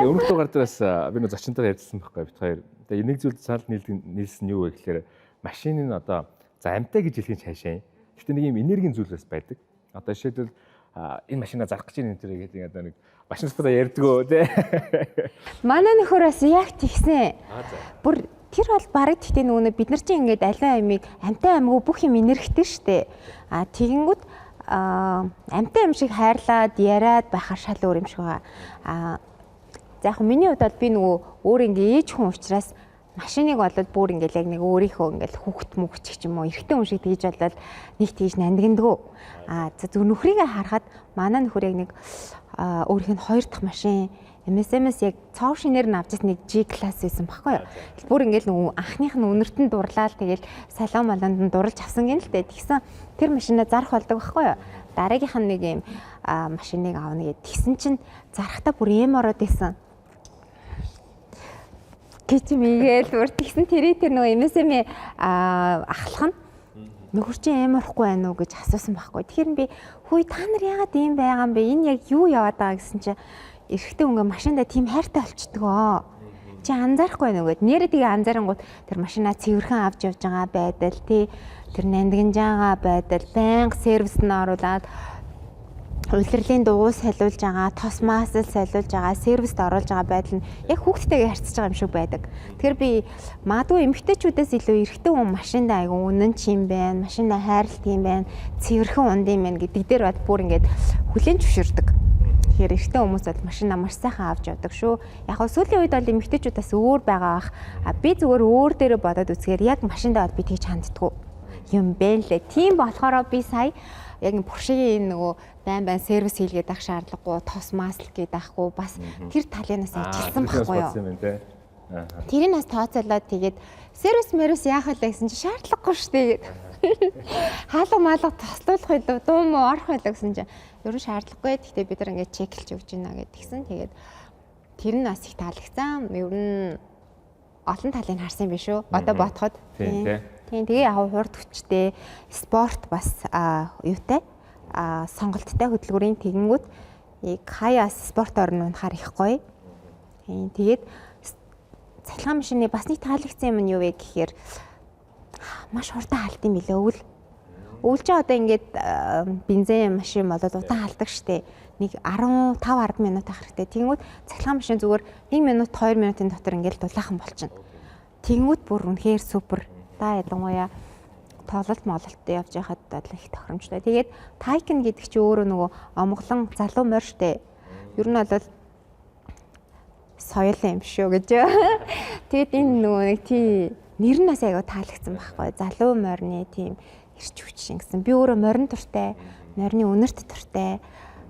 Өмнөх дугаар дээрээс би нөө зочинтойгоо ярьсан байхгүй бит хоёр. Тэгээ нэг зүйл санал нийлсэн юу вэ гэхээр машины нь одоо за амтай гэж хэлхийн цаашаа. Гэхдээ нэг юм энергийн зүйл бас байдаг. Одоо жишээлбэл энэ машинаа зарах гэж энэ төр гэдэг одоо нэг машин спорта ярьдгөө тий. Манай нөхөр бас яг тэгсэн. Бүр тэр бол барыг гэхдээ нөгөө бид нар чинь ингээд аливаа амиг амтай амгүй бүх юм энергтэй штэ. Тэгэнгүүт амтай юм шиг хайрлаад яриад байхаар шал өөр юм шиг байгаа. За яг миний хувьд бол би нөгөө өөр ингээ ээж хүн учраас машиныг болоод бүр ингээл яг нэг өөрийнхөө ингээл хүүхд мөгч ч юм уу эрэгтэй хүн шиг тэгж болоод нэг тэгж нандиндгөө. За зөв нөхрийгээ харахад манай нөхөр яг нэг өөрийнх нь хоёр дахь машин MSM-с яг цоо шинээр нь авчихсан нэг G class байсан баггүй юу. Бүр ингээл нөгөө анхных нь үнэртэн дурлаад тэгэл салон малонд нь дурлж авсан гин л дээ. Тэгсэн тэр машинаа зарах болдог баггүй юу. Дараагийнх нь нэг юм машиныг аавна гэд тэгсэн чинь зарахтаа бүр эм ороод исэн. Гэж мигээл бүр тэгсэн тэр нөгөө MSM ахлах нь нөхөр чинь амархгүй байна уу гэж асуусан байхгүй. Тэгэхээр би хөөе та нар яагаад ийм байгаа юм бэ? Энэ яг юу яваад байгаа гэсэн чинь эрэгтэй хүн машиндаа тийм хайртай болчдгоо. Чи анзаарахгүй байна уу гэд. Нэрээ тэгээ анзаарангууд тэр машинаа цэвэрхэн авч явж байгаа байдал тий тэр нандинж байгаа байдал байнга сервист нь оруулаад улирлын дугуй солиулж байгаа, тос маасл солиулж байгаа, сервист оруулж байгаа байдал нь яг хүүхдтэйгээ харьцаж байгаа юм шиг байдаг. Тэгэхээр би магадгүй эмэгтэйчүүдээс илүү эрэгтэй хүн машиндаа айгу үнэн ч юм байна, машиндаа хайрлт юм байна, цэвэрхэн унд юм байна гэдэг дээр бод бүр ингээд хүлэн зөвшөөрдөг. Тэгэхээр эрэгтэй хүмүүс бол машинаа маш сайхан авч явдаг шүү. Яг нь сүүлийн үед бол эмэгтэйчүүдээс өөр байгаа бах. Би зүгээр өөр дээрээ бодоод үзэхээр яг машиндаа бол би тэгж ханддаггүй юм бэ лээ. Тийм болохоор би сая яг Porsche-ийн нөгөө байн сервис хийлгээд ах шаардлагагүй, тос маасл гээд ахгүй бас тэр талынаас ажилласан байхгүй юу. Тэрийг бас тооцоолоод тэгээд сервис мэрс яах вэ гэсэн чинь шаардлагагүй шүү дээ. Хаалга маалга тослуулах байлаа, дуу муу орох байлаа гэсэн чинь ерөн шаардлагагүй. Гэхдээ бид нар ингээд чеклж өгч байна гэдгийгсэн. Тэгээд тэр нь бас их таалагдсан. Ер нь олон талыг харсан биш үү? Одоо бодоход. Тийм тэгээ яг хурд хүчтэй спорт бас юутай сонголттой хөдөлгүүрийн тэгэнгүүт хаяа спорт орно унахаар их гоё. Тийм тэгээд цахилгаан машины бас нэг таалагдсан юм нь юу вэ гэхээр маш хурдан халт юм билээ өвөл. Өвөл ч одоо ингээд бензин машин болоод удаан халдаг штэ. Нэг 15-10 минут ах хэрэгтэй. Тэгэнгүүт цахилгаан машин зүгээр 1 минут 2 минутын дотор ингээд дулаахан болчихно. Тэгэнгүүт бүр үнэхээр супер. Та ялангуяа тоглолт мололт явж байхад бол их тохиромжтой. Тэгээд тайкн гэдэг чи өөрөө нөгөө омглон залуу морь штэ. Ер нь бол соёл юм шүү гэж. Тэгээд энэ нөгөө нэг тий нэр нь бас аяга таалагдсан байхгүй. Залуу морьны тийм ирч хүчин гэсэн. Би өөрөө морин туртай, морьны үнэрт туртай.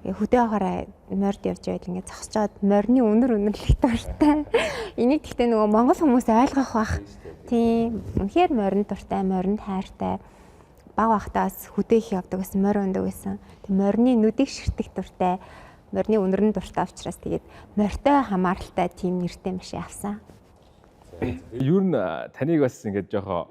Хөдөө ахаараа морьд явж байвал ингээд зогсож чад морьны үнэрлэх туртай. Энийг гэхдээ нөгөө монгол хүмүүс ойлгох бах. Тийм үнэхээр морин туртай, моринд хайртай. Баг бахтаас хөдөө их явдаг гэсэн морь өндөг гэсэн. Тэг морьны нүдийг ширтэх туртай, морьны үнэрн туртай учраас тэгээд морьтой хамааралтай тийм нэртэй машин авсан. Ер нь таныг бас ингээд жоохоо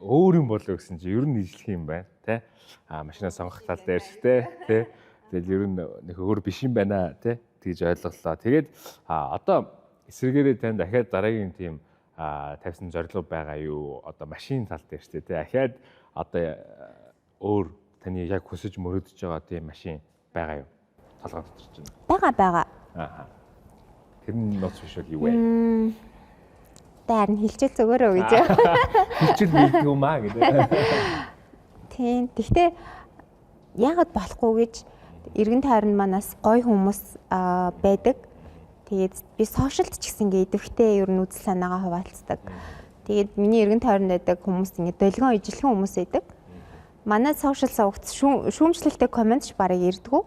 өөр юм болоо гэсэн чи ер нь ижлэх юм байна тий. Машинаа сонгох тал дээр ч тий. Тэгэл ер нь нэг өөр биш юм байна тий. Тэгж ойлголоо. Тэгээд одоо эсвэргээрээ тань дахиад дараагийн тийм тавьсан зорилго байгаа юу? Одоо машин тал дээр ч тий. Дахиад одоо өөр таны яг хүсэж мөрөдөж байгаа тийм машин байгаа юу? Толгой дотор чинь. Байгаа. Тэр нь ноц биш үү юу вэ? Харин хилчил зүгээрөө гэж. Хилчил хэлдэг юм аа гэдэг. Тийм. Гэхдээ яагаад болохгүй гэж эргэн тойронд манаас гоё хүмүүс байдаг. Тэгээд би сошиалд ч гэсэн ингээ идэвхтэй ер нь үзэл санаагаа хуваалцдаг. Тэгээд миний эргэн тойронд байдаг хүмүүс ингээ долгион ижилхэн хүмүүс байдаг. Манай сошиал сувагц шүүмжлэлтэй комент ч барыг ирдэггүй.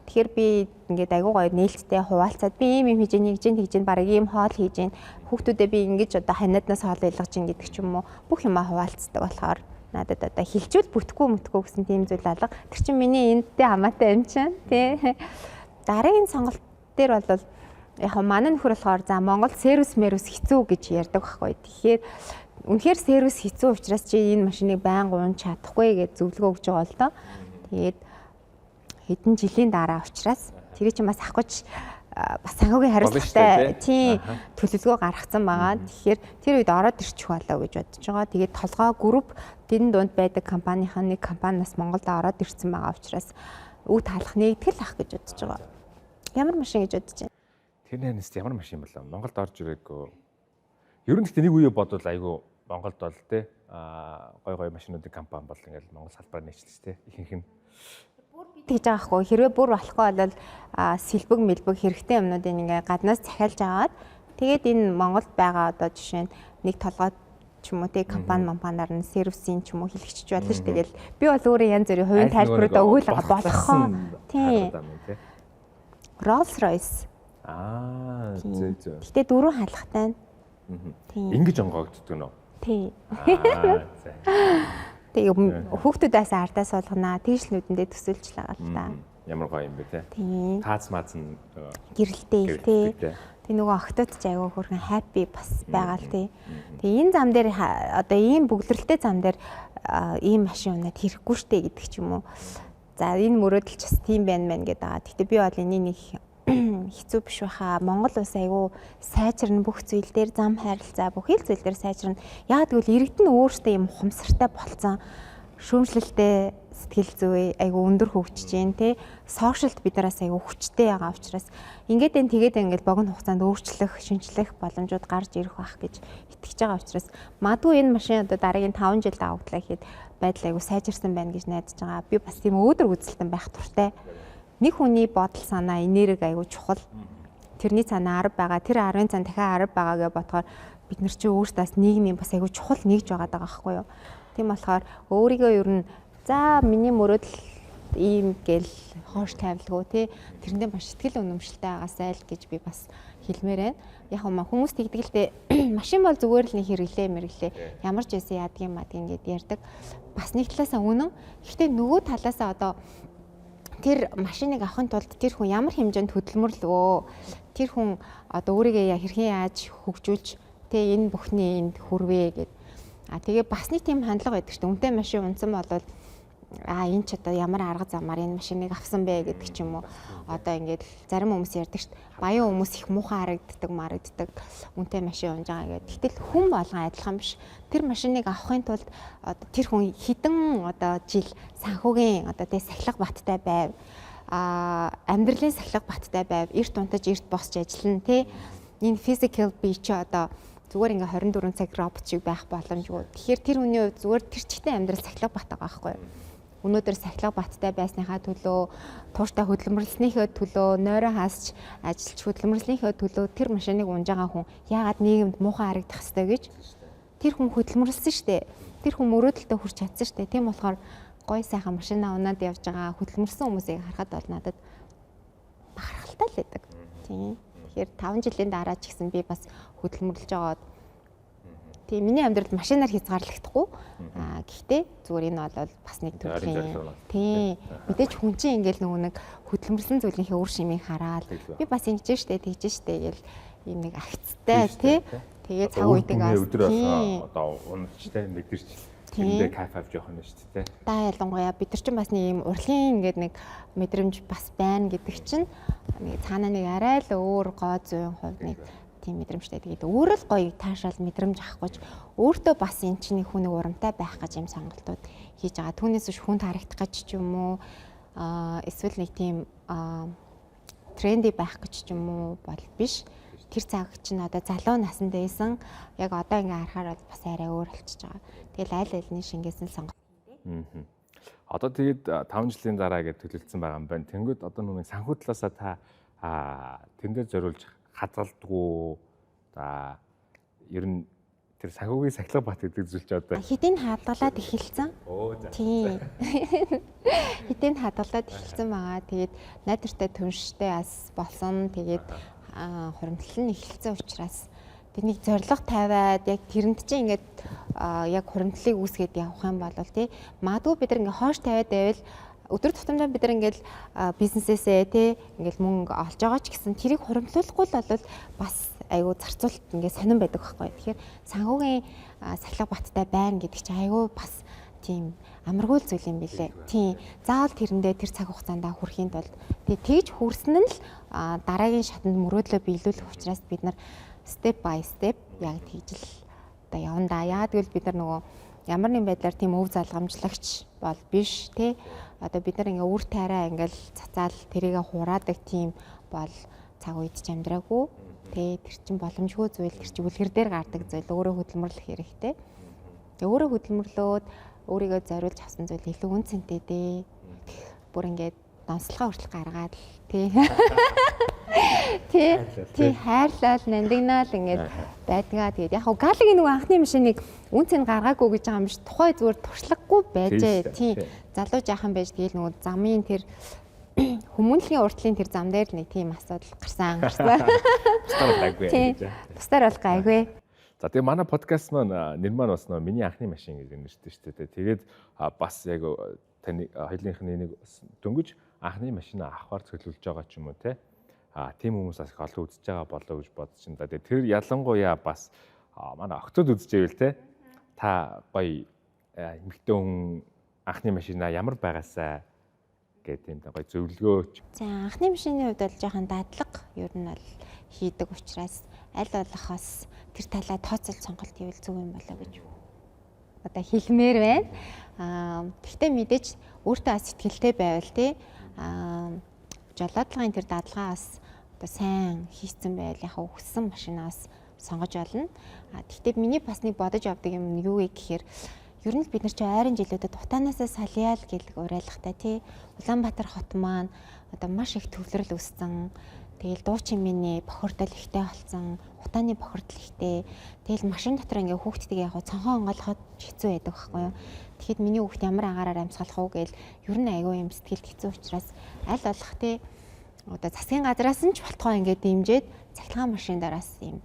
Тэгэхээр би ингээд айгуу гоё нээлттэй хуваалцаад би ийм хийж нэг хийж бараг ийм хоол хийж гин хүүхдүүдээ би ингэж одоо ханиаднаас хоол байлгаж гин гэдэг ч юм уу бүх юмаа хуваалцдаг болохоор надад одоо хилчүүл бүтггүй гэсэн тийм зүйл алга. Тэр чинь миний эндтэй хамаатай юм чинь тий. Дараагийн сонголт дээр бол яг манай нөхөр болохоор за Монгол сервис хэцүү гэж ярьдаг байхгүй. Тэгэхээр үнэхээр сервис хэцүү учраас чи энэ машиныг байнга унж чадахгүй гэж зөвлөгөө өгж байгаа л доо. Тэгээд хэдэн жилийн дараа учраас тэр чинь бас ахгүйч бас санхүүгийн хариуцлагатай тийм төлөвлөгөө гаргацсан байгаа. Тэгэхээр тэр үед ороод ирчих болоо гэж бодож байгаа. Тэгээд толгой групп тэрэн дунд байдаг компанийн нэг компаниас Монголд ороод ирсэн байгаа учраас үг таалах нэгтгэл ах гэж бодож байгаа. Ямар машин гэж бодож байна? Тэр нэрнээс ямар машин болов? Монголд орж ирээгүй. Ер нь гэхдээ нэг үе бодвол айгүй Монголд бол те гой машинуудын компани бол ингээл Монгол салбараар нэчлээс те ихэнх нь тэгж байгаа хгүй хэрвээ бүр болохгүй бол сэлбэг мэлбэг хэрэгтэй юмнуудыг ингээ гаднаас захиалж аваад тэгээд энэ Монголд байгаа одоо жишээ нь нэг толгой ч юм уу тэг компаниар нь сервисийн ч юм уу хэлэгчж болно ш. Тэгэл би бол өөрөө янз бүрийн хувийн тайлбаруудаа өгөөл болохоо. Тийм. Rolls-Royce. Зөө. Гэтэ дөрөв хаалгатай. Тийм. Ингэж онгоогддог нөө. Тийм. Тэгээ хүүхдүүдээс ардаа суулганаа тэгш нүдэндээ төсөөлж байгаа л та. Ямар гоё юм бэ те. Тийм. Таац мац нь Гэрэлтэй тий. Тэг нөгөө октод ч аяга хөргөн happy бас байгаа л тий. Тэг энэ зам дээр одоо ийм бөглөрөлтэй зам дээр ийм машин унаад хэрэггүй штэ гэдэг ч юм уу. За энэ мөрөөдөл ч бас тийм байна мэн гэдэг байгаа. Гэтэ би бол энийг нэг хэцүү биш байхаа. Монгол улс айгүй сайжирна бүх зүйл дээр зам хайрлцаа бүхий л зүйл дээр сайжирна. Яг тэгвэл иргэд нь өөрсдөө юм ухамсартай болцсон шүүмжлэлтэй сэтгэл зүй айгүй өндөр хөгжиж जैन тий. Сошиалд биднээс айгүй хүчтэй байгаа учраас ингээд ингээд богино хугацаанд өөрчлөх, шинжлэх боломжууд гарч ирэх байх гэж итгэж байгаа учраас магадгүй энэ машин одоо дараагийн 5 жил давагдлаа гэхэд байдал айгүй сайжирсан байна гэж найдаж байгаа. Би бас тийм өөдрөг үзэлтэн байх туртай. Нэг хүний бодол санаа энерги аягүй чухал. Тэрний цаана 10 байгаа, тэр 10-ын цаана дахиад 10 байгаа гэж бодохоор бид нар чинь өөрсдөөс нийгмийн бас аягүй чухал нэгж байгаа байхгүй юу. Тийм болохоор өөрийгөө ер нь за миний мөрөөдөл ийм гэл хоош тавилгүй тий. Тэрэндээ маш сэтгэл үнэмшилтэй байгаасай л гэж би бас хэлмээр байна. Яг хүмүүс тэгдэг л дээ машин бол зүгээр л нэг хэрэглээ. Ямар ч байсан яадгийн гэдээ ярьдаг. Бас нэг талаасаа үнэн. Гэхдээ нөгөө талаасаа одоо тэр машиныг авахын тулд тэр хүн ямар хэмжээнд хөдөлмөрлөө, тэр хүн одоо өөрийгөө хэрхэн яаж хөгжүүлж тэ энэ бүхний энд хүрвэ гэд. Тэгээ бас нэг тийм хандлага байдаг шүү дээ. Үнэтэй машин унсан болвол энэ ч одоо ямар арга замаар энэ машиныг авсан бэ гэдэг ч юм уу. Одоо ингээд зарим хүмүүс ярьдаг шүү дээ. Баян хүмүүс их муухай харагддаг, үнэтэй машин унж байгаа гэдэг. Гэтэл хүн болгон адилхан биш. Тэр машиныг авахын тулд тэр хүн хідэн одоо жил санхүүгийн одоо тэ сахилга баттай байв. Амьдралын сахилга баттай байв. Эрт унтаж эрт босч ажиллана тий. Энэ physical бие чи одоо зүгээр ингээ 24 цаг робот шиг байх боломжгүй. Тэгэхээр тэр хүний хувьд зүгээр тэр чигтээ амьдрал сахилга бат байгаа байхгүй юу? Өнөөдөр сахилга баттай байсныхаа төлөө, тууштай хөдөлмөрлснийхээ төлөө, нойроо хаасч ажиллаж хөдөлмөрлснийхээ төлөө тэр машиныг унж байгаа хүн яагаад нийгэмд муухай харагдах ёстой гэж тэр хүн хөдөлмөрлсөн штэ. Тэр хүн мөрөөдөлтөд хүрч чадсан штэ. Тийм болохоор гой сайхан машинаа унаад явж байгаа хөдөлмөрлсөн хүмүүсийг харахад бол надад бахархалтай л байдаг. Тийм. Тэгэхээр 5 жилийн дараа ч гэсэн би бас хөдөлмөрлж байгаад тийм миний амьдралд машинаар хязгаарлагдахгүй. Гэхдээ зүгээр энэ бол бас нэг төрлийн тийм мэдээж хүн чинь ингээл нөгөө нэг хөдөлмөрлсөн зүйлийнхээ үр шимийг хараад би бас ингэж штэ тэгж штэ гэл энэ нэг агцтай тий. Тэгээ цаг үеигээс одоо унцтай мэдэрч тэндээ кайф авч явах нь шүү дээ. Та ялангуяа бид нар чинь бас нэг юм урлагийн ингээд нэг мэдрэмж бас байна гэдэг чинь нэг цаанаа нэг арай л өөр гоо зүйн хувьд нэг тийм мэдрэмжтэй. Тэгээд өөрөө л гоё таашаал мэдрэмж авахгүйч өөртөө бас эн чинь нэг хүнийг урамтай байх гэж юм сонголтууд хийж байгаа. Түүнээс биш хүн харагдах гэж ч юм уу эсвэл нэг тийм тренди байх гэж ч юм уу бол биш. Тэр цаг чинь одоо залуу насанд байсан. Яг одоо ингээ харахаар бас арай өөр болчихж байгаа. Тэгэл аль альны шингээс нь сонгох юм дээ. Одоо тэгээд 5 жилийн дараа гэж төлөвлөсөн байгаа юм байна. Тэнгүүд одоо нүг санхүү талаасаа та тэндээ зориулж хадгалдаггүй. Ер нь тэр санхүүгийн сахилга бат гэдэг зүйл ч одоо хэдийн хадгалаад эхэлсэн. Тийм. Хэдийн хадгалаад эхэлсэн байгаа. Тэгээд найдвартай түнштэй бас болсон. Тэгээд хуримтлал нь эхэлсэн учраас тэнийг зориг тавиад яг тэрэнд чинь ингээд яг хуримтлалыг үүсгээд явах юм бол тий магадгүй бид нар ингээд хоош тавиад байвал өдөр тутамдаа бид нар ингээд бизнесээсээ тий ингээд мөнгө олж байгаа ч гэсэн тэрийг хуримтлуулахгүй л бол бас айгүй зарцуулт ингээд сонирн байдаг байхгүй. Тэгэхээр санхүүгийн сахилга баттай байна гэдэг чинь айгүй бас тийм амаргүй зүйл юм билээ. Тийм. Заавал тэрэндээ тэр цаг хугацаанд хүрэхийн тулд тэгж хүрсэн нь л дараагийн шатанд мөрөөдлөө биелүүлэх учраас бид нар step by step яг тэгж л одоо явна да. Яагаад гэвэл бид нар нөгөө ямар нэгэн байдлаар тийм өв залгамжлагч бол биш тий. Одоо бид нар ингээ үр тайраа ингээл цацаал тэрийгэ хураадаг тийм бол цаг үед ч амьдраагүй. Тий тэр чин боломжгүй зүйл тэр чин үлгэр дээр гардаг зүйл өөрөө хөдөлмөрлөх хэрэгтэй. Тэгээ өөрөө хөдөлмөрлөөд өөрийгөө зориулж авсан зүйл илүү үн цэнтэй дээ. Бүр ингээд донслохоо хүртэл гаргаад л тий. Тий хайрлал нандинал ингээд байдгаа. Тэгээд яг гаалын нөгөө анхны машиныг үн цэн гаргаагүй гэж байгаа юм биш. Тухай зүгээр туршлагагүй байжээ. Тий залуу жаахан байж тэгээд нөгөө замын тэр хүмүүнлэгийн уртлын тэр зам дээр нэг тийм асуудал гарсан. Бусдаар гайгүй гэж. Бусдаар бол гайгүй. За тэгээ манай подкаст маань нэр маань бас миний анхны машин гэж нэртэй шүү дээ. Тэгээд бас яг таны хоёулынхны нэг дөнгөж анхны машин авахар төлөвлөж байгаа ч юм уу те. Тийм хүмүүс бас их олон үзэж байгаа болоо гэж бодож байна. Тэгээд тэр ялангуяа бас манай октод үзэж байвал те. Та гоё эмэгтэй хүн анхны машина ямар байгаасаа гэдэг юм гоё зөвлөгөөч. За анхны машины хувьд бол жоохон дадлаг ер нь бол хийдэг учраас аль болохоос тэр талаа тооцоолж сонголт хийвэл зөв юм болоо гэж одоо хэлмээр байна. Гэхдээ мэдээж өөртөө бас сэтгэлтэй байвал тий жолоодлагын тэр дадлагаа бас одоо сайн хийцэн байвал яг өгсөн машинаас сонгож олно. Гэхдээ миний бас нэг бодож авдаг юм юу вэ гэхээр ер нь бид нар чи ойрын жилүүдэд утаанаасаа салъяал гэдэг уриалгатай тий Улаанбаатар хот маань одоо маш их төвлөрөл үүссэн. Тэгэл дуучин миний бохирдол ихтэй болсон, утааны бохирдол ихтэй. Тэгэл машин дотор ингээ хүүхдтэйгээ яг цонхоо онгойлоход хэцүү байдаг байхгүй юу. Тэгэхэд миний хүүхд ямар агаараар амьсгалах уу гээл ер нь аягүй юм сэтгэлд хэцүү учраас аль болох тий одоо засгийн газраас нь ч болтгоо ингээ дэмжиж цахилгаан машин дараас юм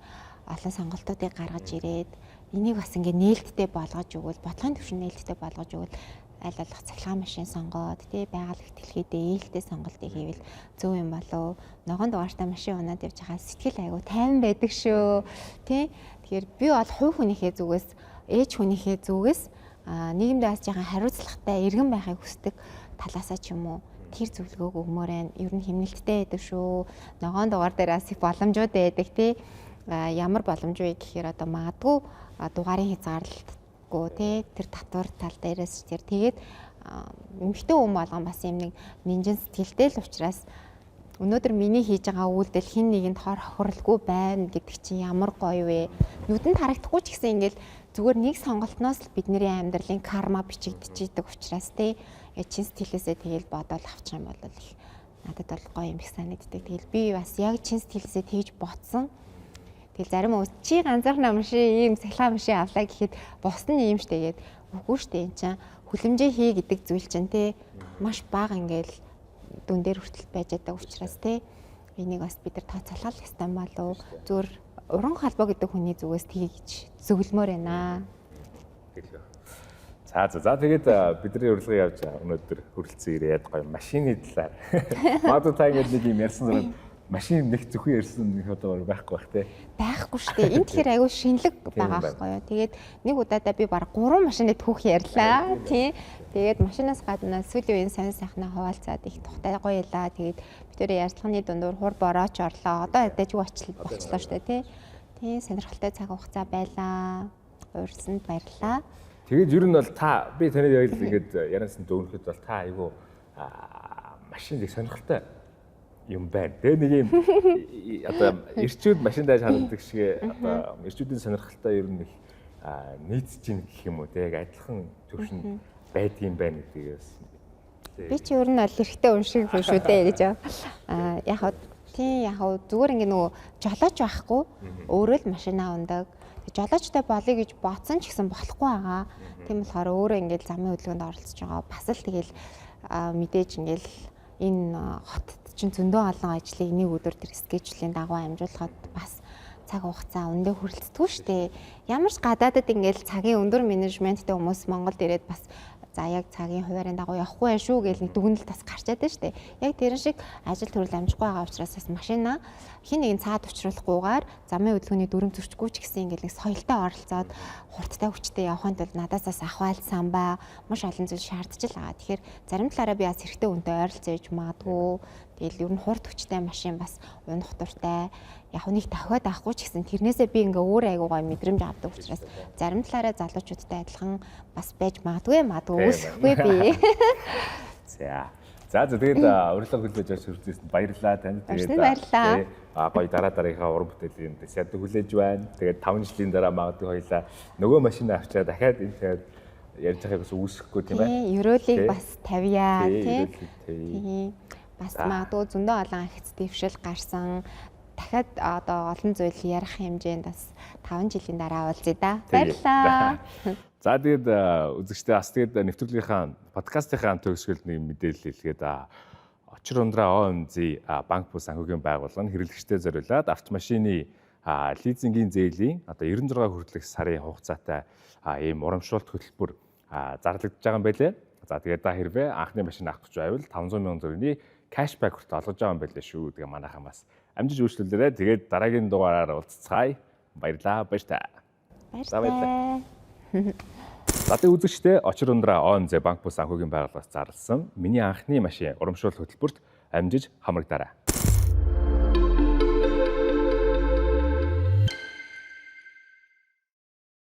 олон сонголтуудыг гаргаж ирээд энийг бас ингээ нээлттэй болгож өгвөл бодлогын түвшин нээлттэй болгож өгвөл аль болох цахилгаан машин сонгоод тий байгаль ихтэлхийдээ ээлтэй сонголтыг хийвэл зөв юм болов. Ногоон дугаартаа машин унаад явж байгаа сэтгэл айгу тайван байдаг шүү. Тий. Тэгэхээр би бол хувь хүнийхээ зүгээс ээж хүнийхээ зүгээс нийгэмдээ бас жоохон хариуцлагатай иргэн байхыг хүсдэг талаасаа ч юм уу тэр зөвлөгөөг өгмөр байна. Ер нь хэмнэлттэй байдаг шүү. Ногоон дугаар дээрээс их боломжууд байдаг тий. Ямар боломж вэ гэхээр одоо магадгүй дугаарын хязгаарлалтгүй тий тэр татвар тал дээрээс тэр тэгээд эмэгтэй хүмүүс болгон бас юм нэг нинжин сэтгэлтэй л учраас өнөөдөр миний хийж байгаа үйлдэл хин нэгэнд хор хохирлгүй байна гэдэг чинь ямар гоё вэ? Нүдэнд харагдахгүй ч гэсэн ингээл зүгээр нэг сонголтноос л бидний амьдралын карма бичигдчихийдэг учраас тий чин сэтгэлээсээ тэгэл бодоод авчих юм бол их надад бол гоё юм их санагддаг. Тэгэл би бас яг чин сэтгэлээсээ тэгж ботсон. Тэгэл зарим хүмүүс чи ганцаархнаа машин ийм цахилгаан машин авлаа гэхэд бус нь ийм штэ гээд үгүй штэ энэ чинь хүлэмжээ хий гэдэг зүйл чинь тий маш бага ингээл дүн дээр хүртэл байж байгаа учраас тий энийг бас бид нар тооцоолох ёстой болов зүгээр уран холбоо гэдэг хүний зүгээс тэгж зөвлөмөр байна. За тэгээд бидний урилгыг явж өнөөдөр хүрэлцэн ирээд гоё машины талаар магадгүй та ингэж нэг юм ярьсан зэрэг машин нэг зөвхөн ярьсан нэг одоо байхгүй бах те. Байхгүй шүү дээ. Энд тэгэхээр аюул шинэлэг байгаа байхгүй юу. Тэгээд нэг удаадаа би баг 3 машиныг түүх ярьлаа тий. Тэгээд машинаас гадна сүүлийн үеийн сонир сайхнаа хуваалцаад их тухтай гоё ялаа. Тэгээд битүүрийн ярьцлагын дундуур хур борооч орлоо. Одоо ядаж юу болчлоо шүү дээ тий. Тий сонирхолтой цаг хугацаа байлаа. Урьсанд баярлаа. Тэгээд ер нь бол та би таны яг л ингэж яриансан дөрөвхөд бол та айгүй машин их сонирхолтой юм байна. Тэгээ нэг юм одоо эрчүүд машин дайж ханддаг шиг одоо эрчүүдийн сонирхолтой ер нь их нийцж ийн гэх юм уу те яг адилхан төвшөнд байдгийм байна гэдгээс. Би ч ер нь бол эрэгтэй уншиг хүн шүү дээ гэж яг тий яг зүгээр ингээ нөгөө жолооч байхгүй өөрөө л машинаа ундаг. Жолоочтой болъё гэж бодсон ч гэсэн болохгүй байгаа. Тийм болохоор өөрөө ингээл замын хөдөлгөөнд оролцож байгаа. Бас л тэгэл мэдээж ингээл энэ хот чинь зөндөө олон ажлыг нэг өдөр тэр скежулийн дагуу амжуулахад бас цаг хугацаа өндөө хүрэлцдэг шүү дээ. Ямар ч гадаадад ингээл цагийн өндөр менежменттэй хүмүүс Монголд ирээд бас за яг цагийн хуваарийн дагуу явахгүй шүү гэж нэг дүгнэлт бас гарчаад байна шүү дээ. Яг тэрэн шиг ажил төрөл амжихгүй байгаа учраас бас машина хин нэгэн цаад учруулахгүйгээр замын хөдөлгөөний дүрм зөрчгүй ч гэсэн ингээл нэг соёлтой оролцоод хурдтай хүчтэй явахын тулд надаасаа ахвайлсан ба маш олон зүйл шаардж л байгаа. Тэгэхээр зарим талаараа би бас хэрэгтэй үнтэй ойролцож магадгүй. Тэгэл ер нь хурд хүчтэй машин бас унах дуртай. Яг нэг давхиад авахгүй ч гэсэн тэрнээсээ би ингээ өөр айгуу гой мэдрэмж авдаг учраас зарим талаараа залуучуудтай адилхан бас байж магадгүй үүсэхгүй би. За тэгээд урилга хүлээж авч хүрдээсэнд баярлалаа танд. Тэгээд баярлалаа. Гоё дараагийнхаа уран бүтээлийн дэсэд хүлээж байна. Тэгээд 5 жилийн дараа магадгүй хоёлаа нөгөө машин авчираа дахиад энэ тэгээд ярьж байгааг үүсэхгүй тийм ээ. Ерөөлийг бас тавья тийм. Бас магадгүй зөндөө олон ахиц дэвшил гарсан. Дахиад одоо олон зүйл ярих хэмжээнд бас 5 жилийн дараа уулзъя да. Баярлалаа. За тэгээд үзэгчдээ бас тэгээд нэвтрүүлгийнхаа подкастынхаа төгсгөлд нэг мэдээлэл хэлгээд очир ундраа ОМЗ банк бус санхүүгийн байгууллага нь хэрэглэгчдэд зориулаад автомашины лизингийн зээлийн одоо 96 хүртэлх сарын хугацаатай ийм урамшуулт хөтөлбөр зарлагдж байгаа юм байлээ. За тэгээд та хэрвээ анхны машин авах гэж байвал 500 мянган төгрөгийн кэшбэк хүртэл олгож байгаа юм байна лээ шүү. Тэгээ манайхан бас амжиж үйлчлүүлээрэй. Тэгээд дараагийн дугаараар уулзцгаая. Баярлалаа. Баяртай. Баярлалаа. За тэгээд үзэгчдээ очир ундраа ОМЗ банк бус санхүүгийн байгууллагаас зарласан миний анхны машин урамшуул хөтөлбөрт амжиж хамрагдаарай.